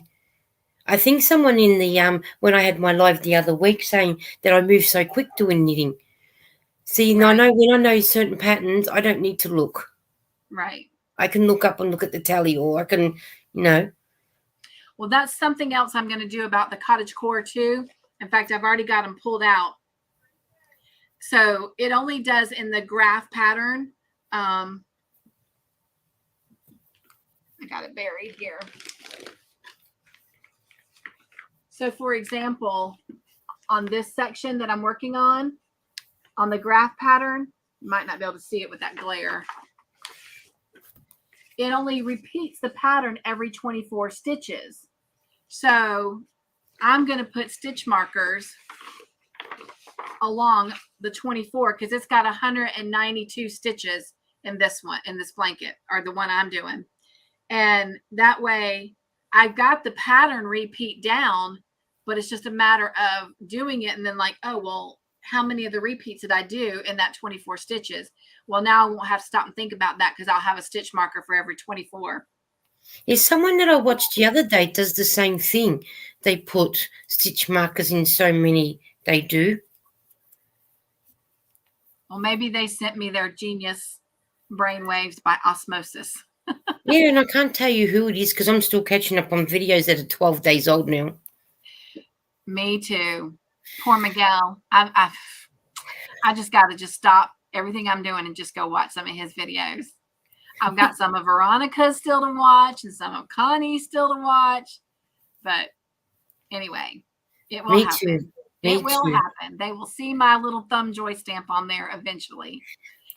S2: I think someone in the when I had my live the other week saying that I move so quick doing knitting. See,
S1: Right.
S2: I know when I know certain patterns, I don't need to look.
S1: Right.
S2: I can look up and look at the tally, or I can, you know.
S1: Well, that's something else I'm going to do about the cottage core too. In fact, I've already got them pulled out. So it only does in the graph pattern. I got it buried here. So for example, on this section that I'm working on the graph pattern, you might not be able to see it with that glare. It only repeats the pattern every 24 stitches. So I'm going to put stitch markers along the 24 because it's got 192 stitches in this one, in this blanket, or the one I'm doing. And that way I've got the pattern repeat down, but it's just a matter of doing it and then like, oh, well, how many of the repeats did I do in that 24 stitches? Well, now I won't have to stop and think about that because I'll have a stitch marker for every 24.
S2: There's someone that I watched the other day does the same thing. They put stitch markers in so many. They do.
S1: Well, maybe they sent me their genius brainwaves by osmosis.
S2: Yeah, and I can't tell you who it is because I'm still catching up on videos that are 12 days old now.
S1: Me too. Poor Miguel. I just got to just stop everything I'm doing and just go watch some of his videos. I've got some of Veronica's still to watch and some of Connie's still to watch. But anyway, it will happen.
S2: Too.
S1: It will happen. They will see my little thumb joy stamp on there eventually.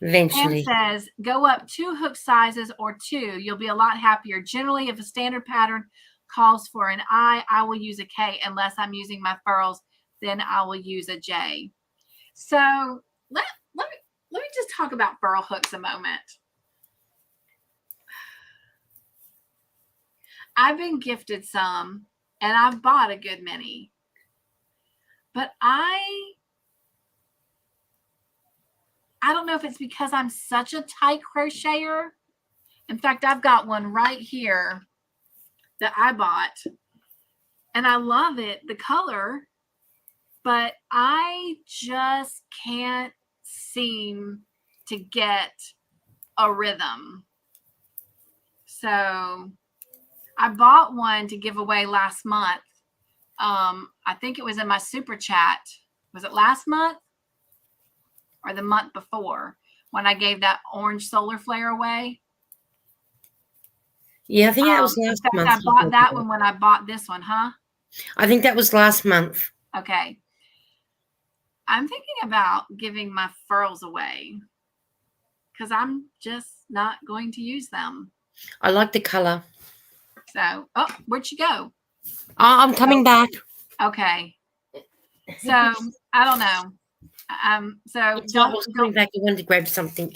S2: Eventually.
S1: Pam says, go up 2 hook sizes or 2. You'll be a lot happier. Generally, if a standard pattern calls for an I will use a K unless I'm using my furls. Then I will use a J. So let me just talk about furl hooks a moment. I've been gifted some, and I've bought a good many. But I don't know if it's because I'm such a tight crocheter. In fact, I've got one right here that I bought, and I love it, the color, but I just can't seem to get a rhythm. So I bought one to give away last month. I think it was in my super chat. Was it last month or the month before when I gave that orange solar flare away?
S2: Yeah, I think that was last month.
S1: I bought that one when I bought this one, huh?
S2: I think that was last month.
S1: Okay. I'm thinking about giving my furls away because I'm just not going to use them.
S2: I like the color.
S1: So, oh, where'd you go?
S2: I'm coming back.
S1: Okay. So, I don't know. So
S2: don't coming back. You wanted to grab something.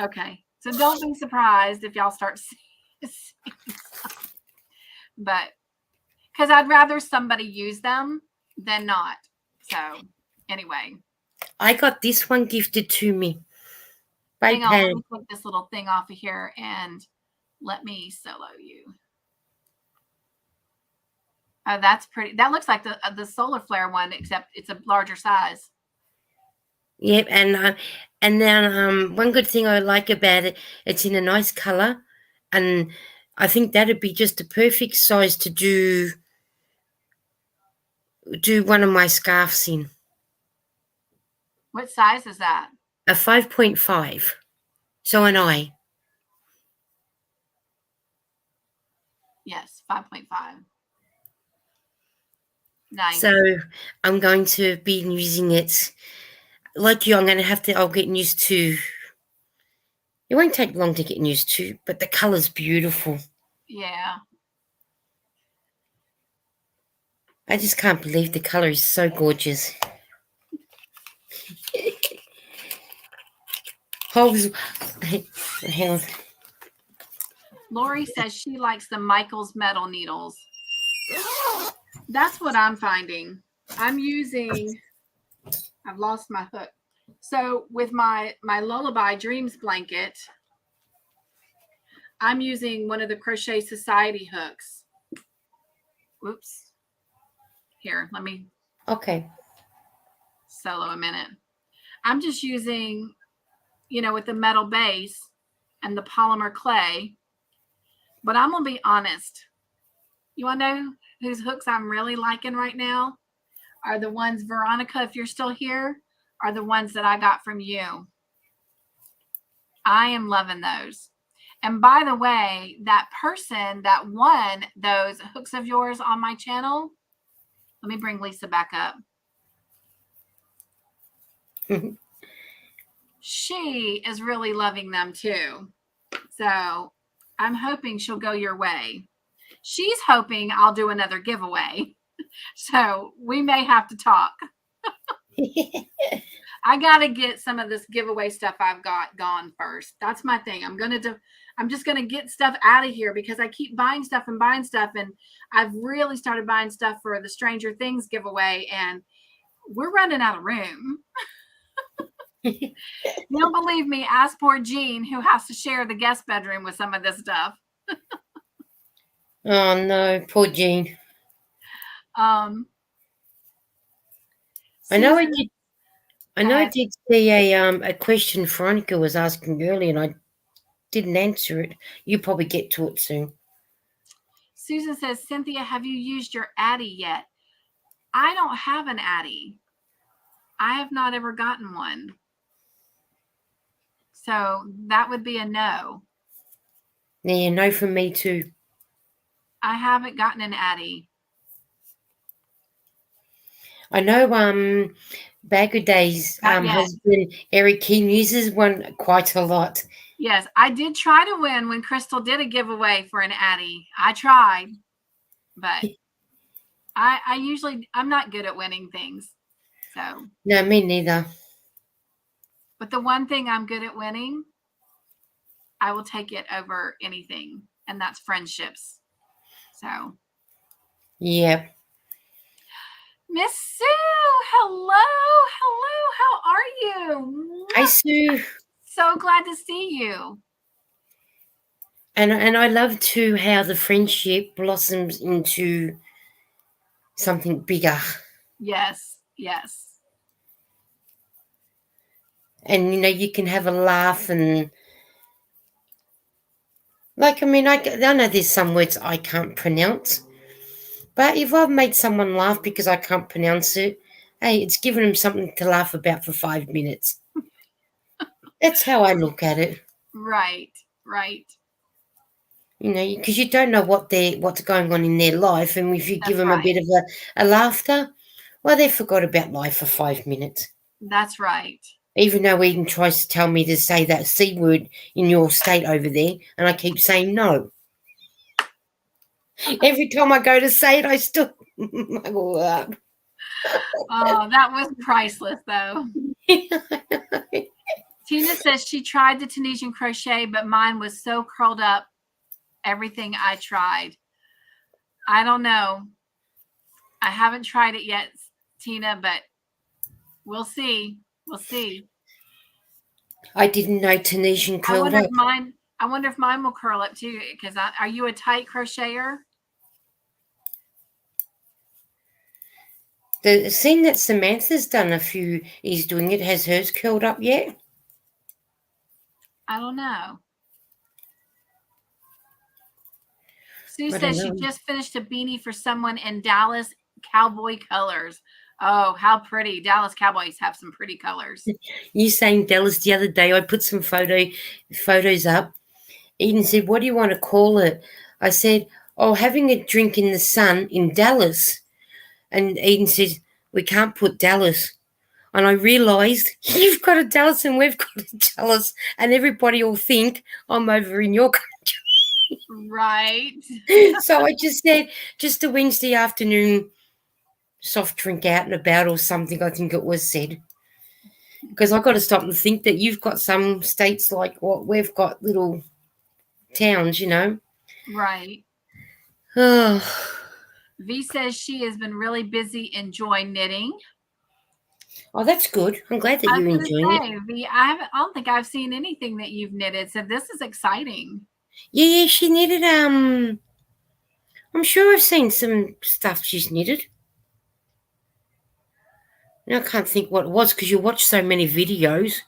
S1: Okay. So don't be surprised if y'all start seeing stuff. But because I'd rather somebody use them than not. So anyway.
S2: I got this one gifted to me.
S1: Hang on, let me take this little thing off of here and let me solo you. Oh, that's pretty. That looks like the solar flare one, except it's a larger size.
S2: Yep, and then one good thing I like about it, it's in a nice colour, and I think that'd be just the perfect size to do one of my scarves in.
S1: What size is that?
S2: A 5.5. So an I.
S1: Yes, 5.5. Nice.
S2: So I'm going to be using it. Like you, I'll get used to. It won't take long to get used to, but the colour's beautiful.
S1: Yeah.
S2: I just can't believe the colour is so gorgeous. Holes. Hang on.
S1: Lori says she likes the Michaels metal needles. That's what I'm finding. I'm using, I've lost my hook. So with my Lullaby Dreams blanket, I'm using one of the Crochet Society hooks. Whoops. Here, let me solo a minute. I'm just using, with the metal base and the polymer clay. But I'm going to be honest. You want to know whose hooks I'm really liking right now? Are the ones, Veronica, if you're still here, are the ones that I got from you. I am loving those. And by the way, that person that won those hooks of yours on my channel, let me bring Lisa back up. She is really loving them too. So I'm hoping she'll go your way. She's hoping I'll do another giveaway. So we may have to talk. I got to get some of this giveaway stuff I've got gone first. That's my thing. I'm just going to get stuff out of here because I keep buying stuff. And I've really started buying stuff for the Stranger Things giveaway and we're running out of room. You don't believe me? Ask poor Jean, who has to share the guest bedroom with some of this stuff.
S2: Oh no, poor Jean.
S1: I
S2: know I did see a question Veronica was asking earlier, and I didn't answer it. You probably get to it soon.
S1: Susan says, Cynthia, have you used your Addy yet? I don't have an Addy. I have not ever gotten one. So that would be a no.
S2: Yeah, no from me too.
S1: I haven't gotten an Addy.
S2: I know Bagger Day's husband, Eric Keane, uses one quite a lot.
S1: Yes, I did try to win when Crystal did a giveaway for an Addy. I tried, but I'm not good at winning things. So
S2: no, me neither.
S1: But the one thing I'm good at winning, I will take it over anything, and that's friendships. So
S2: yeah.
S1: Miss Sue, hello, how are you?
S2: Hi, Sue.
S1: So glad to see you.
S2: And I love too how the friendship blossoms into something bigger.
S1: Yes.
S2: And you can have a laugh and I know there's some words I can't pronounce. But if I've made someone laugh because I can't pronounce it, hey, it's given them something to laugh about for 5 minutes. That's how I look at it.
S1: Right.
S2: Because you don't know what's going on in their life, and if you give them a bit of a laughter, well, they forgot about life for 5 minutes.
S1: That's right.
S2: Even though Eden tries to tell me to say that C word in your state over there, and I keep saying no. Every time I go to say it, I still muggle up.
S1: Oh, that was priceless, though. Tina says she tried the Tunisian crochet, but mine was so curled up. Everything I tried. I don't know. I haven't tried it yet, Tina, but we'll see.
S2: I didn't know Tunisian curled up.
S1: I wonder if mine will curl up too. Because are you a tight crocheter?
S2: The scene that Samantha's done is doing it. Has hers curled up yet?
S1: I don't know. Sue
S2: I don't
S1: says she
S2: know.
S1: just finished a beanie for someone in Dallas, cowboy colors. Oh, how pretty. Dallas Cowboys have some pretty colors.
S2: You saying Dallas the other day, I put some photos up. Eden said, "What do you want to call it?" I said, "Oh, having a drink in the sun in Dallas." And Eden says, "We can't put Dallas." And I realised you've got a Dallas and we've got a Dallas, and everybody will think I'm over in your
S1: Right.
S2: country. So I just said, just a Wednesday afternoon soft drink out and about or something, I think it was said. Because I've got to stop and think that you've got some states like what we've got, little towns, you know.
S1: Right.
S2: Oh,
S1: V says she has been really busy enjoying knitting.
S2: oh, that's good. I'm glad that
S1: I was
S2: you're
S1: going to
S2: enjoying it.
S1: say, V, I don't think I've seen anything that you've knitted, so this is exciting.
S2: Yeah, she knitted. I'm sure I've seen some stuff she's knitted. And I can't think what it was because you watch so many videos.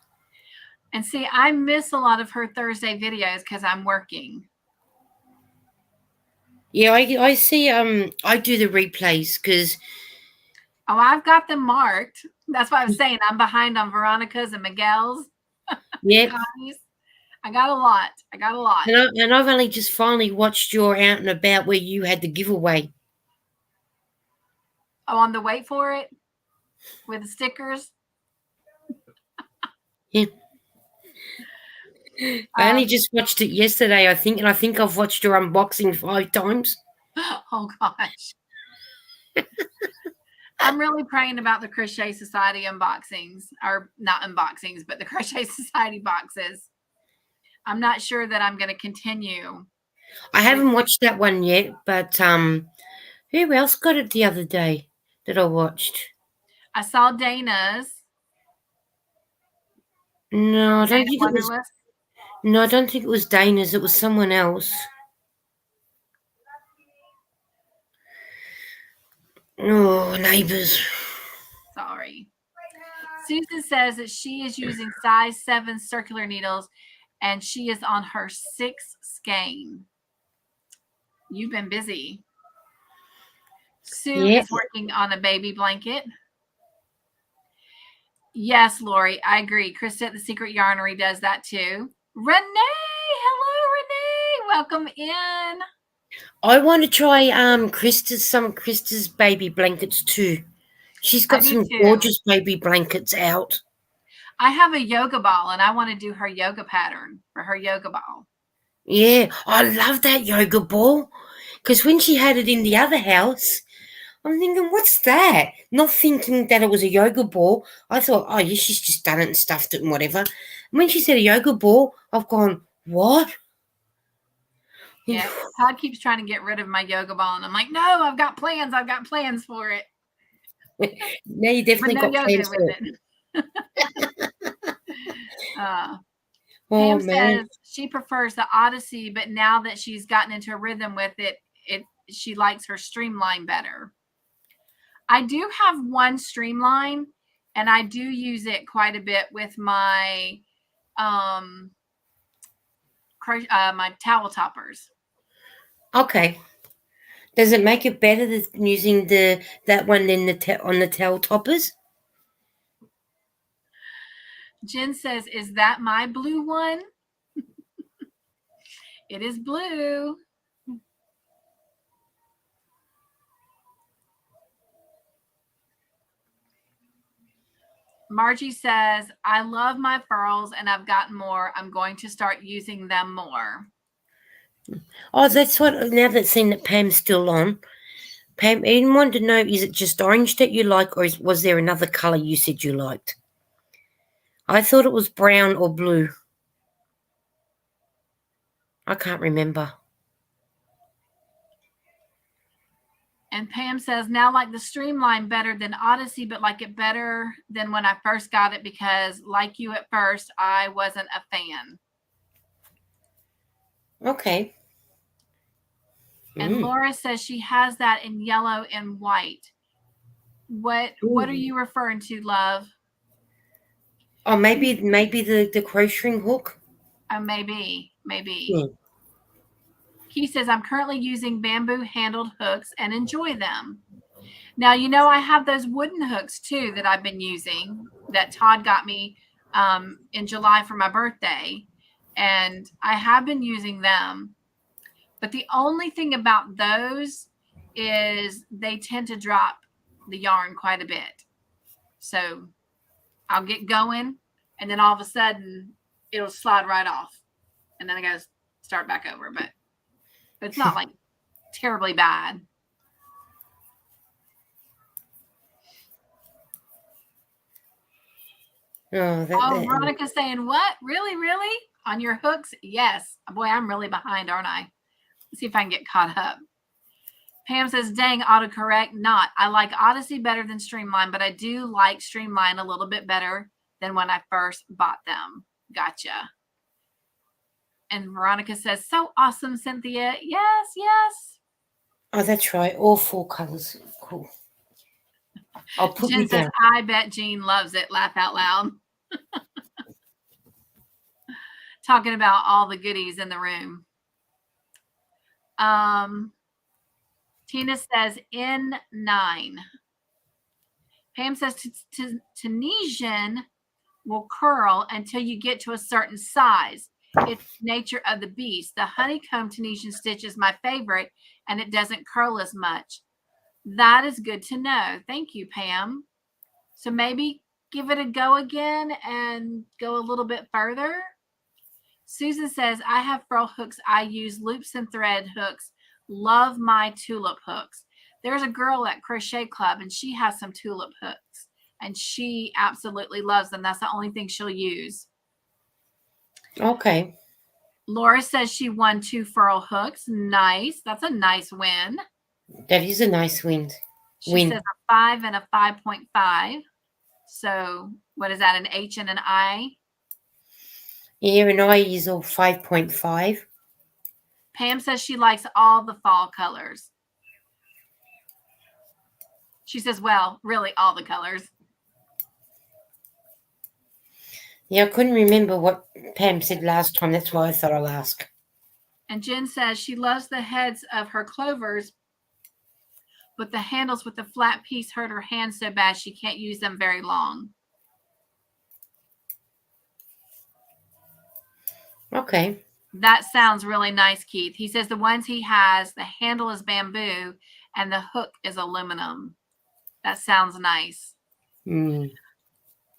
S1: And see, I miss a lot of her Thursday videos because I'm working.
S2: Yeah, I see. I do the replays because
S1: Oh, I've got them marked. That's why I was saying I'm behind on Veronica's and Miguel's.
S2: yeah,
S1: Connie's. I got a lot.
S2: and I've only just finally watched your out and about where you had the giveaway.
S1: Oh, on the wait for it with the stickers.
S2: Yeah, I only just watched it yesterday, I think, and I think I've watched your unboxing 5 times.
S1: Oh gosh. I'm really praying about the Crochet Society unboxings, or not unboxings, but the Crochet Society boxes. I'm not sure that I'm going to continue.
S2: I haven't watched that one yet, but who else got it the other day that I watched?
S1: I saw Dana's.
S2: No, I don't
S1: Dana
S2: think it was.
S1: Wonderlist.
S2: No, I don't think it was Dana's. It was someone else. Oh, neighbours.
S1: Sorry. Susan says that she is using size 7 circular needles and she is on her 6th skein. You've been busy. Sue
S2: Yeah.
S1: is working on a baby blanket. Yes, Lori, I agree. Krista at the Secret Yarnery does that too. Renee, hello, Renee. Welcome in.
S2: I want to try some of Krista's baby blankets too. She's
S1: I
S2: got
S1: do
S2: some
S1: too.
S2: gorgeous baby blankets out.
S1: I have a yoga ball and I want to do her yoga pattern for her yoga ball.
S2: Yeah, I love that yoga ball. Because when she had it in the other house, I'm thinking, what's that? Not thinking that it was a yoga ball. I thought, oh, yeah, she's just done it and stuffed it and whatever. And when she said a yoga ball, I've gone, what?
S1: Yeah, Todd keeps trying to get rid of my yoga ball, and I'm like, no, I've got plans. I've got plans for it.
S2: Now you definitely
S1: But no
S2: got
S1: yoga
S2: plans
S1: with
S2: for
S1: it.
S2: Oh,
S1: Pam
S2: man.
S1: says she prefers the Odyssey, but now that she's gotten into a rhythm with it, she likes her Streamline better. I do have one Streamline, and I do use it quite a bit with my my towel toppers.
S2: Okay. Does it make it better than using that one on the towel toppers?
S1: Jen says, "Is that my blue one?" It is blue. Margie says, "I love my furls and I've gotten more. I'm going to start using them more."
S2: Oh, that's what. Now that seeing that Pam's still on, Pam, Eden wanted to know: is it just orange that you like, or was there another color you said you liked? I thought it was brown or blue. I can't remember.
S1: And Pam says, "Now like the Streamline better than Odyssey, but like it better than when I first got it because, like you at first, I wasn't a fan."
S2: Okay.
S1: And Laura says she has that in yellow and white. What are you referring to, love?
S2: Oh, maybe the crocheting hook.
S1: Oh, maybe.
S2: Yeah.
S1: Keith says, I'm currently using bamboo handled hooks and enjoy them. Now, I have those wooden hooks too that I've been using that Todd got me in July for my birthday. And I have been using them. But the only thing about those is they tend to drop the yarn quite a bit. So I'll get going and then all of a sudden it'll slide right off. And then I got to start back over. But it's not like terribly bad.
S2: Oh,
S1: Veronica's saying, what? Really? On your hooks? Yes. Boy, I'm really behind, aren't I? Let's see if I can get caught up. Pam says, dang, autocorrect. Not. I like Odyssey better than Streamline, but I do like Streamline a little bit better than when I first bought them. Gotcha. And Veronica says, so awesome, Cynthia. Yes.
S2: Oh, that's right. All 4 colors. Cool. I'll put
S1: Jen
S2: you
S1: says,
S2: down.
S1: I bet Jean loves it. Laugh out loud. Talking about all the goodies in the room. Tina says N9. Pam says Tunisian will curl until you get to a certain size. It's the nature of the beast. The honeycomb Tunisian stitch is my favorite, and it doesn't curl as much. That is good to know. Thank you, Pam. So maybe give it a go again and go a little bit further. Susan says, I have furl hooks. I use loops and thread hooks. Love my tulip hooks. There's a girl at Crochet Club, and she has some tulip hooks, and she absolutely loves them. That's the only thing she'll use.
S2: Okay.
S1: Laura says she won 2 furl hooks. Nice. That's a nice win.
S2: That is a nice win.
S1: She says a 5 and a 5.5. So what is that, an H and an I?
S2: Yeah, and I use all 5.5.
S1: Pam says she likes all the fall colors. She says, well, really all the colors.
S2: Yeah, I couldn't remember what Pam said last time. That's why I thought I'll ask.
S1: And Jen says she loves the heads of her clovers, but the handles with the flat piece hurt her hand so bad she can't use them very long.
S2: Okay.
S1: That sounds really nice, Keith. He says the ones he has, the handle is bamboo and the hook is aluminum. That sounds nice.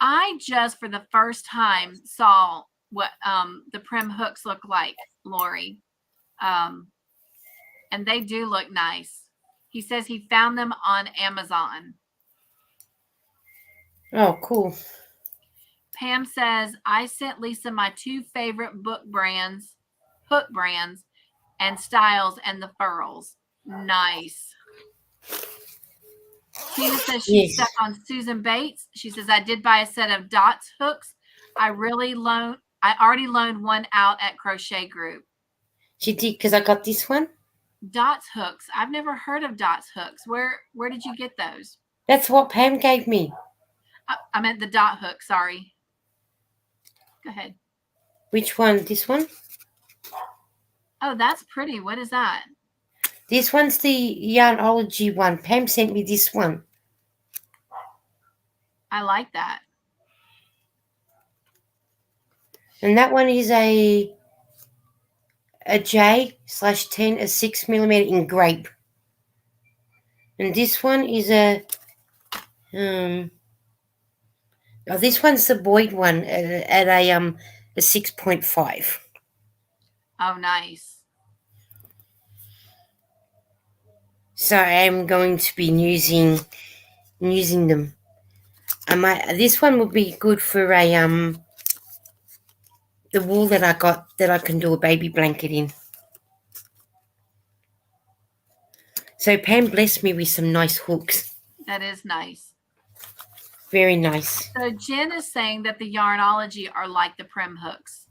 S1: I just, for the first time, saw what the Prim hooks look like, Lori. And they do look nice. He says he found them on Amazon.
S2: Oh, cool.
S1: Pam says, I sent Lisa my 2 favorite hook brands, and styles and the furls. Nice. Tina says she's stuck on Susan Bates. She says, I did buy a set of Dots hooks. I already loaned one out at Crochet Group.
S2: She did, because I got this one.
S1: Dots hooks. I've never heard of Dots hooks. Where did you get those?
S2: That's what Pam gave me.
S1: I meant the dot hook. Sorry. Go ahead.
S2: Which one? This one?
S1: Oh, that's pretty. What is that?
S2: This one's the Yarnology one. Pam sent me this one.
S1: I like that.
S2: And that one is a J/10, a 6mm in grape. And this one is a this one's the Boyd one at a 6.5.
S1: Oh, nice.
S2: So I am going to be using them. This one would be good for a the wool that I got that I can do a baby blanket in. So Pam blessed me with some nice hooks.
S1: That is nice.
S2: Very nice.
S1: So Jen is saying that the Yarnology are like the Prim hooks.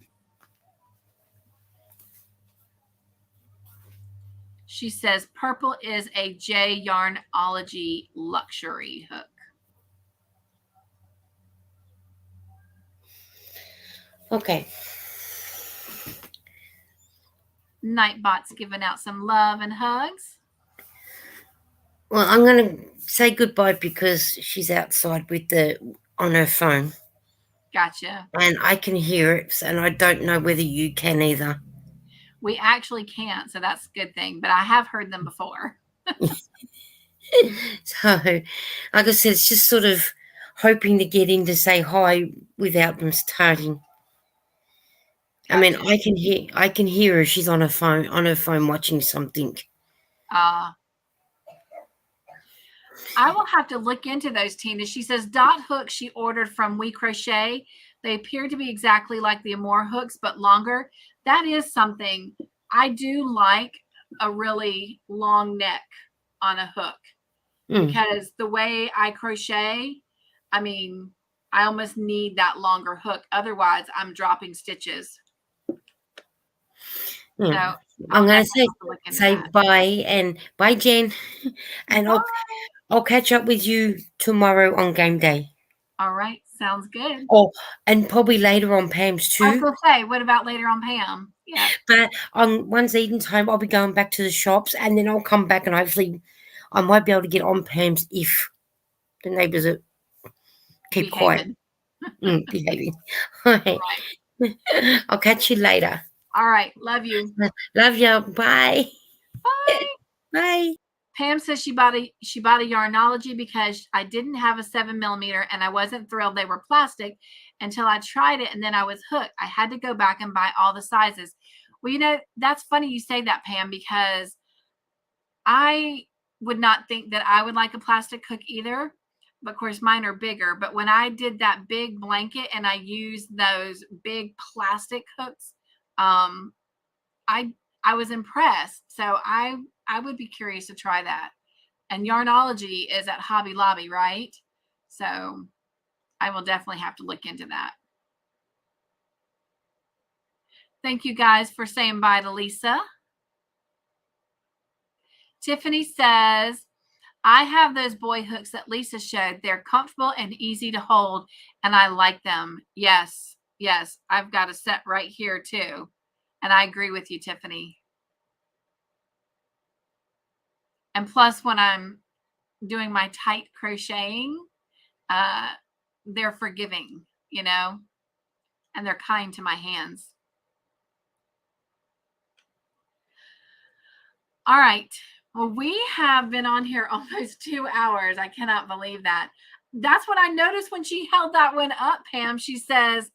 S1: She says purple is a J Yarnology luxury hook.
S2: Okay.
S1: Nightbot's giving out some love and hugs.
S2: Well, I'm going to say goodbye because she's outside on her phone.
S1: Gotcha.
S2: And I can hear it, and I don't know whether you can either.
S1: We actually can't, so that's a good thing. But I have heard them before.
S2: So, like I said, it's just sort of hoping to get in to say hi without them starting.
S1: Gotcha.
S2: I mean, I can hear her. She's on her phone watching something.
S1: I will have to look into those, Tina. She says dot hooks she ordered from We Crochet. They appear to be exactly like the Amore hooks, but longer. That is something. I do like a really long neck on a hook because the way I crochet, I mean, I almost need that longer hook. Otherwise, I'm dropping stitches.
S2: Yeah.
S1: So
S2: I'm going to say bye and bye, Jen. And
S1: bye.
S2: I'll catch up with you tomorrow on game day.
S1: All right. Sounds good.
S2: Oh, and probably later on Pam's too.
S1: I was going to say, what about later on Pam? Yeah.
S2: But on once Eden's home, I'll be going back to the shops, and then I'll come back and hopefully I might be able to get on Pam's if the neighbours are keep quiet. Behaving. All right. I'll catch you later.
S1: All right. Love you.
S2: Love you. Bye.
S1: Bye.
S2: Bye.
S1: Pam says she bought a Yarnology because I didn't have a 7mm and I wasn't thrilled they were plastic until I tried it, and then I was hooked. I had to go back and buy all the sizes. Well, you know, that's funny you say that, Pam, because I would not think that I would like a plastic hook either. But of course, mine are bigger. But when I did that big blanket and I used those big plastic hooks, I was impressed. So I would be curious to try that. And Yarnology is at Hobby Lobby, right? So I will definitely have to look into that. Thank you guys for saying bye to Lisa. Tiffany says, I have those boy hooks that Lisa showed. They're comfortable and easy to hold, and I like them. Yes, yes. I've got a set right here too. And I agree with you, Tiffany. And plus, when I'm doing my tight crocheting, they're forgiving, you know, and they're kind to my hands. All right. Well, we have been on here almost 2 hours. I cannot believe that. That's what I noticed when she held that one up, Pam. She says,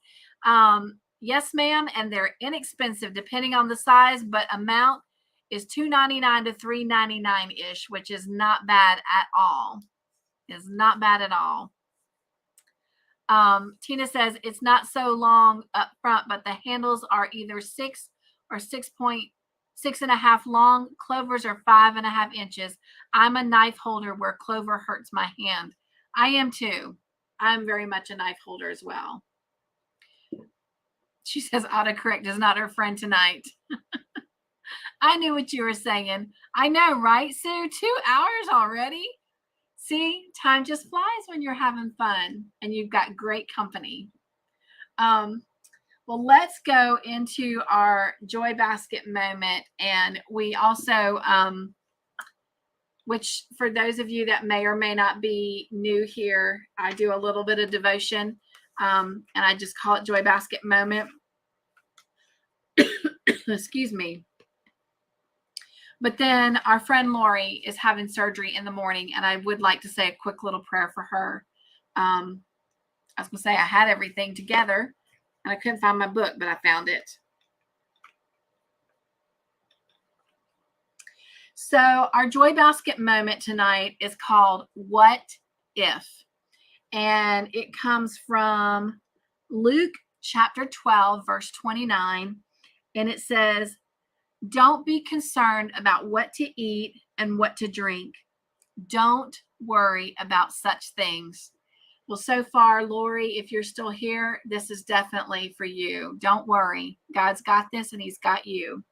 S1: yes, ma'am, and they're inexpensive depending on the size, but amount is $2.99 to $3.99-ish, which is not bad at all. Is not bad at all. Tina says it's not so long up front, but the handles are either 6 or 6.5 long. Clovers are 5.5 inches. I'm a knife holder where clover hurts my hand. I am too. I'm very much a knife holder as well. She says autocorrect is not her friend tonight. I knew what you were saying. I know, right, Sue? 2 hours already? See, time just flies when you're having fun and you've got great company. Well, let's go into our Joy Basket moment. And we also, which for those of you that may or may not be new here, I do a little bit of devotion, and I just call it Joy Basket moment. Excuse me. But then our friend Lori is having surgery in the morning, and I would like to say a quick little prayer for her. I was going to say I had everything together, and I couldn't find my book, but I found it. So our Joy Basket moment tonight is called What If? And it comes from Luke chapter 12, verse 29. And it says, don't be concerned about what to eat and what to drink. Don't worry about such things. Well, so far, Lori, if you're still here, this is definitely for you. Don't worry. God's got this and he's got you.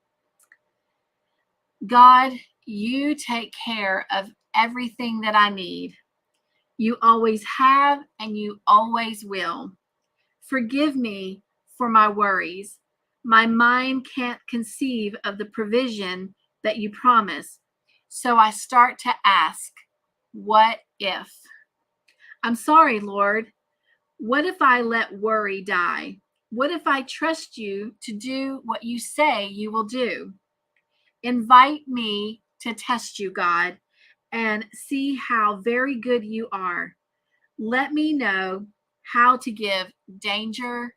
S1: God, you take care of everything that I need. You always have and you always will. Forgive me for my worries. My mind can't conceive of the provision that you promise. So I start to ask, what if? I'm sorry, Lord. What if I let worry die? What if I trust you to do what you say you will do? Invite me to test you, God, and see how very good you are. Let me know how to give danger,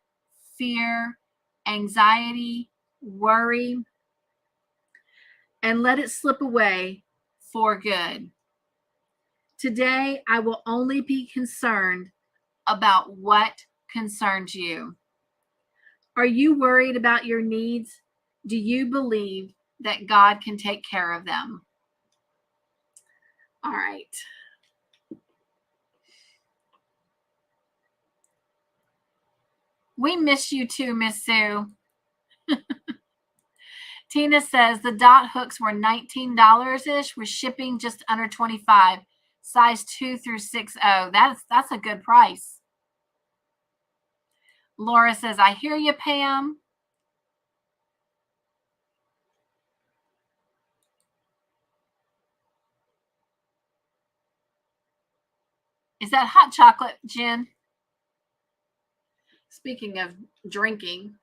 S1: fear, anxiety, worry, and let it slip away for good. Today, I will only be concerned about what concerns you. Are you worried about your needs? Do you believe that God can take care of them? All right. We miss you too, Miss Sue. Tina says the dot hooks were $19-ish with shipping just under $25. Size 2 through 6O. That's a good price. Laura says, I hear you, Pam. Is that hot chocolate, Jen? Speaking of drinking.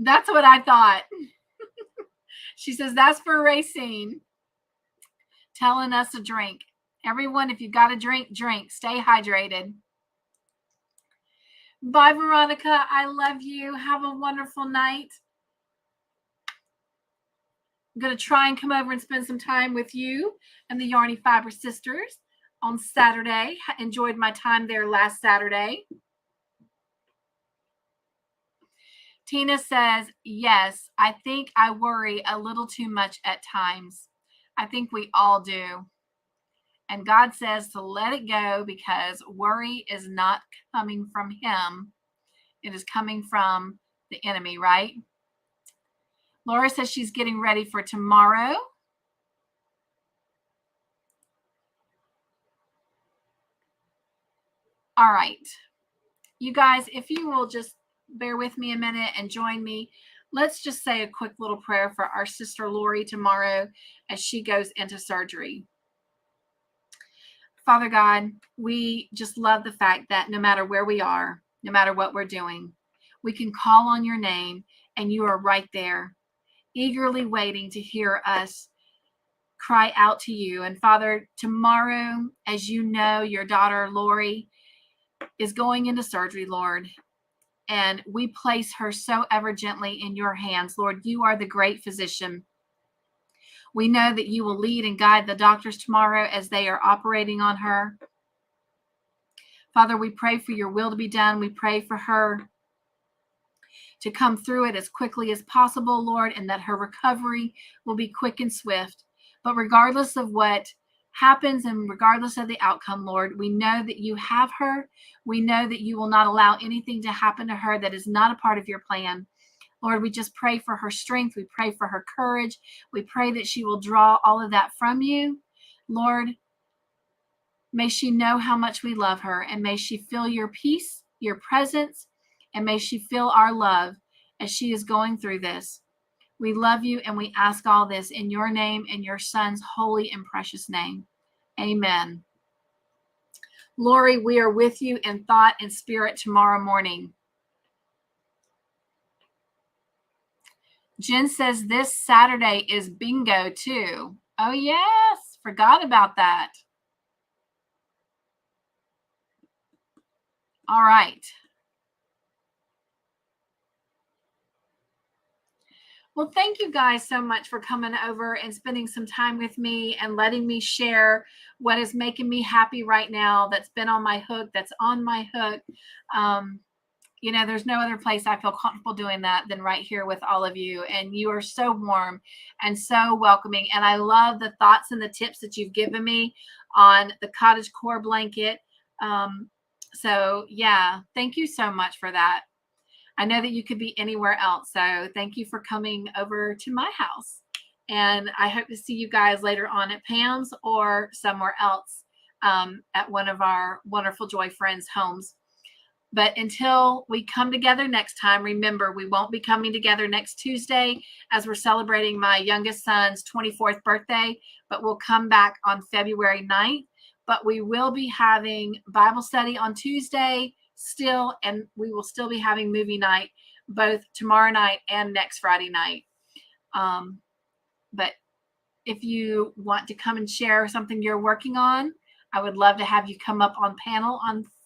S1: That's what I thought. She says, that's for Racine. Telling us to drink. Everyone, if you got a drink, drink. Stay hydrated. Bye, Veronica. I love you. Have a wonderful night. I'm going to try and come over and spend some time with you and the Yarny Fiber Sisters on Saturday. Enjoyed my time there last Saturday. Tina says, yes, I think I worry a little too much at times. I think we all do. And God says to let it go because worry is not coming from him. It is coming from the enemy, right? Laura says she's getting ready for tomorrow. All right. You guys, if you will just bear with me a minute and join me, let's just say a quick little prayer for our sister Lori tomorrow as she goes into surgery. Father God, we just love the fact that no matter where we are, no matter what we're doing, we can call on your name and you are right there, eagerly waiting to hear us cry out to you. And Father, tomorrow, as you know, your daughter Lori is going into surgery, Lord, and we place her so ever gently in your hands. Lord, you are the great physician. We know that you will lead and guide the doctors tomorrow as they are operating on her. Father, we pray for your will to be done. We pray for her to come through it as quickly as possible, Lord, and that her recovery will be quick and swift. But regardless of what happens and regardless of the outcome, Lord, we know that you have her. We know that you will not allow anything to happen to her that is not a part of your plan. Lord, we just pray for her strength. We pray for her courage. We pray that she will draw all of that from you. Lord, may she know how much we love her, and may she feel your peace, your presence, and may she feel our love as she is going through this. We love you, and we ask all this in your name and your son's holy and precious name. Amen. Lori, we are with you in thought and spirit tomorrow morning. Jen says this Saturday is bingo too. Oh, yes. Forgot about that. All right. Well, thank you guys so much for coming over and spending some time with me and letting me share what is making me happy right now that's been on my hook, that's on my hook. You know, there's no other place I feel comfortable doing that than right here with all of you. And you are so warm and so welcoming. And I love the thoughts and the tips that you've given me on the cottage core blanket. So yeah, thank you so much for that. I know that you could be anywhere else. So thank you for coming over to my house. And I hope to see you guys later on at Pam's or somewhere else at one of our wonderful Joy Friends homes. But until we come together next time, remember, we won't be coming together next Tuesday as we're celebrating my youngest son's 24th birthday, but we'll come back on February 9th. But we will be having Bible study on Tuesday still, and we will still be having movie night both tomorrow night and next Friday night. But if you want to come and share something you're working on, I would love to have you come up on panel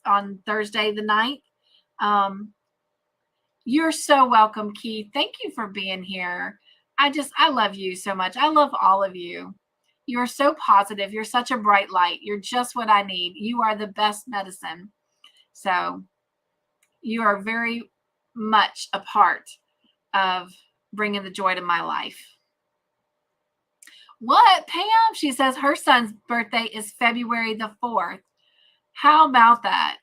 S1: on Thursday the 9th. You're so welcome, Keith. Thank you for being here. I love you so much. I love all of you. You're so positive. You're such a bright light. You're just what I need. You are the best medicine. So you are very much a part of bringing the joy to my life. What, Pam? She says her son's birthday is February the 4th. How about that?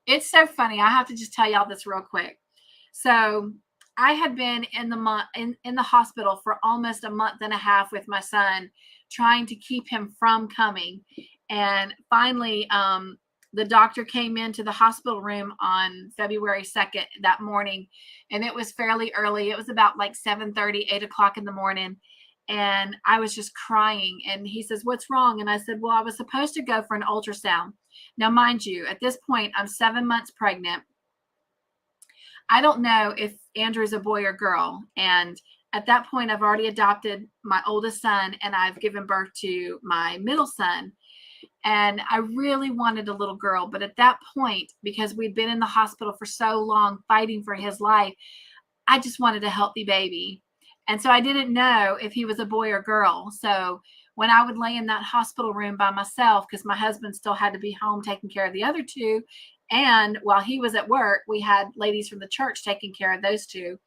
S1: It's so funny. I have to just tell y'all this real quick. So I had been in the hospital for almost a month and a half with my son, trying to keep him from coming. And finally, the doctor came into the hospital room on February 2nd that morning, and it was fairly early. It was about like 7:30, 8 o'clock in the morning. And I was just crying. And he says, "What's wrong?" And I said, "Well, I was supposed to go for an ultrasound." Now, mind you, at this point, I'm 7 months pregnant. I don't know if Andrew's a boy or girl. And at that point, I've already adopted my oldest son, and I've given birth to my middle son. And I really wanted a little girl. But at that point, because we'd been in the hospital for so long fighting for his life, I just wanted a healthy baby. And so I didn't know if he was a boy or girl. So when I would lay in that hospital room by myself, because my husband still had to be home taking care of the other two, and while he was at work, we had ladies from the church taking care of those two.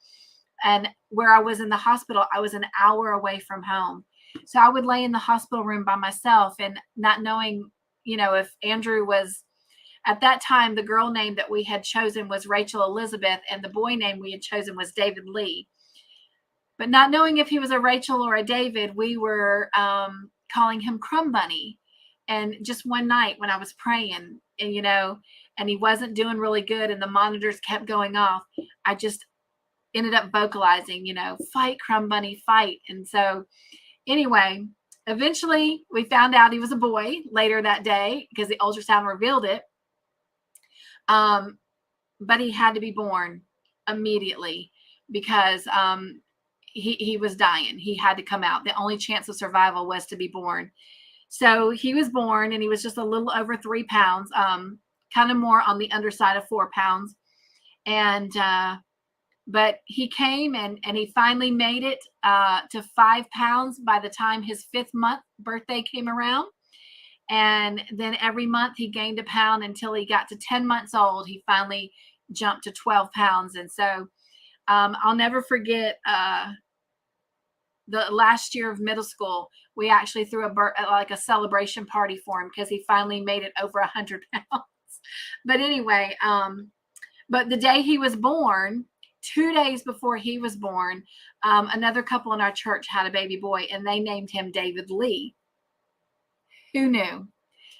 S1: And where I was in the hospital, I was an hour away from home. So I would lay in the hospital room by myself and not knowing, if Andrew was, at that time, the girl name that we had chosen was Rachel Elizabeth, and the boy name we had chosen was David Lee. But not knowing if he was a Rachel or a David, we were calling him Crumb Bunny. And just one night when I was praying, and he wasn't doing really good and the monitors kept going off, I just ended up vocalizing, "Fight, Crumb Bunny, fight." And so anyway, eventually we found out he was a boy later that day because the ultrasound revealed it. But he had to be born immediately because he was dying. He had to come out. The only chance of survival was to be born. So he was born, and he was just a little over 3 pounds, kind of more on the underside of 4 pounds. And but he came and he finally made it to 5 pounds by the time his 5th month birthday came around. And then every month he gained a pound until he got to 10 months old. He finally jumped to 12 pounds. And so I'll never forget the last year of middle school, we actually threw a celebration party for him because he finally made it over 100 pounds. But anyway, but the day he was born, 2 days before he was born, another couple in our church had a baby boy, and they named him David Lee. Who knew?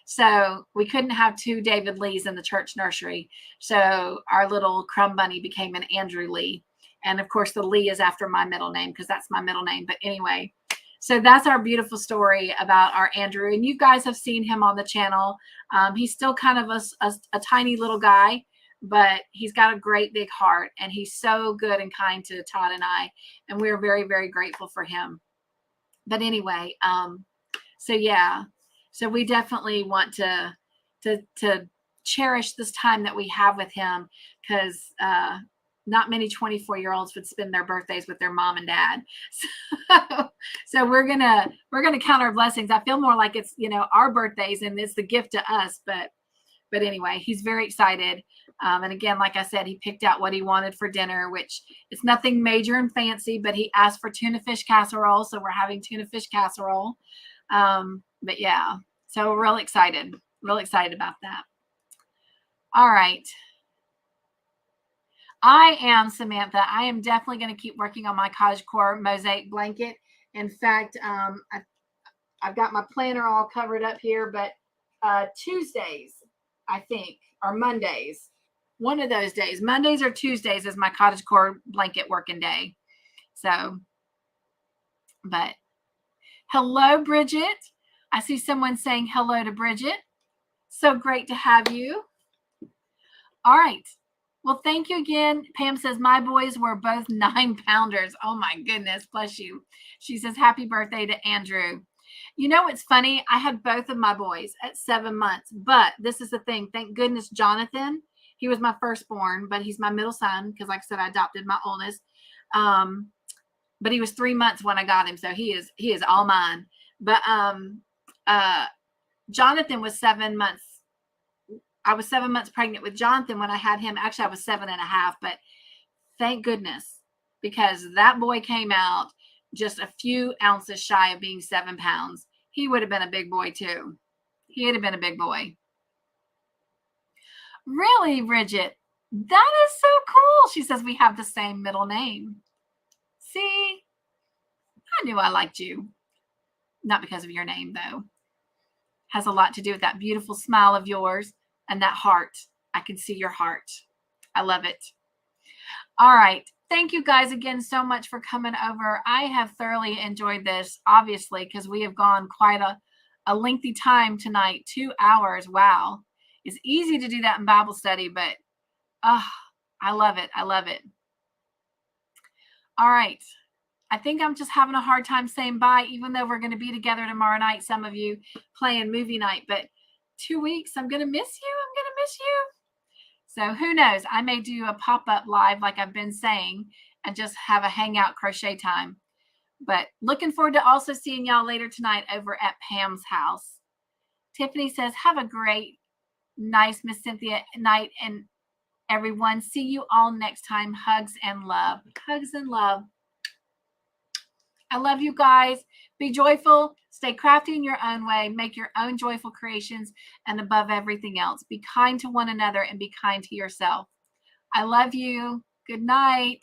S1: So we couldn't have 2 David Lees in the church nursery. So our little Crumb Bunny became an Andrew Lee. And of course, the Lee is after my middle name because that's my middle name. But anyway, so that's our beautiful story about our Andrew. And you guys have seen him on the channel. He's still kind of a tiny little guy, but he's got a great big heart. And he's so good and kind to Todd and I. And we're very, very grateful for him. But anyway, so yeah. So we definitely want to cherish this time that we have with him because not many 24-year-olds would spend their birthdays with their mom and dad. So we're gonna count our blessings. I feel more like it's our birthdays and it's the gift to us. But anyway, he's very excited. And again, like I said, he picked out what he wanted for dinner, which is nothing major and fancy. But he asked for tuna fish casserole, so we're having tuna fish casserole. But yeah, so we're real excited. Real excited about that. All right. I am, Samantha, I am definitely going to keep working on my cottage core mosaic blanket. In fact, I've got my planner all covered up here, but Tuesdays, I think, or Mondays, one of those days, Mondays or Tuesdays is my cottage core blanket working day. So, but hello, Bridget. I see someone saying hello to Bridget. So great to have you. All right. Well, thank you again. Pam says, my boys were both 9-pounders. Oh my goodness, bless you. She says, happy birthday to Andrew. You know, it's funny. I had both of my boys at 7 months, but this is the thing. Thank goodness, Jonathan, he was my firstborn, but he's my middle son. Cause like I said, I adopted my oldest. But he was 3 months when I got him. So he is all mine. But, Jonathan was 7 months. I was 7 months pregnant with Jonathan when I had him. Actually, I was 7.5, but thank goodness, because that boy came out just a few ounces shy of being 7 pounds. He would have been a big boy too. He'd have been a big boy. Really, Bridget? That is so cool. She says we have the same middle name. See, I knew I liked you. Not because of your name, though. Has a lot to do with that beautiful smile of yours and that heart. I can see your heart. I love it. All right. Thank you guys again so much for coming over. I have thoroughly enjoyed this, obviously, because we have gone quite a lengthy time tonight, 2 hours. Wow. It's easy to do that in Bible study, but I love it. I love it. All right. I think I'm just having a hard time saying bye, even though we're going to be together tomorrow night, some of you playing movie night. But 2 weeks, I'm going to miss you. I'm going to miss you. So who knows? I may do a pop-up live like I've been saying and just have a hangout crochet time. But looking forward to also seeing y'all later tonight over at Pam's house. Tiffany says, have a great, nice Miss Cynthia night. And everyone, see you all next time. Hugs and love. Hugs and love. I love you guys. Be joyful. Stay crafty in your own way. Make your own joyful creations. And above everything else, be kind to one another and be kind to yourself. I love you. Good night.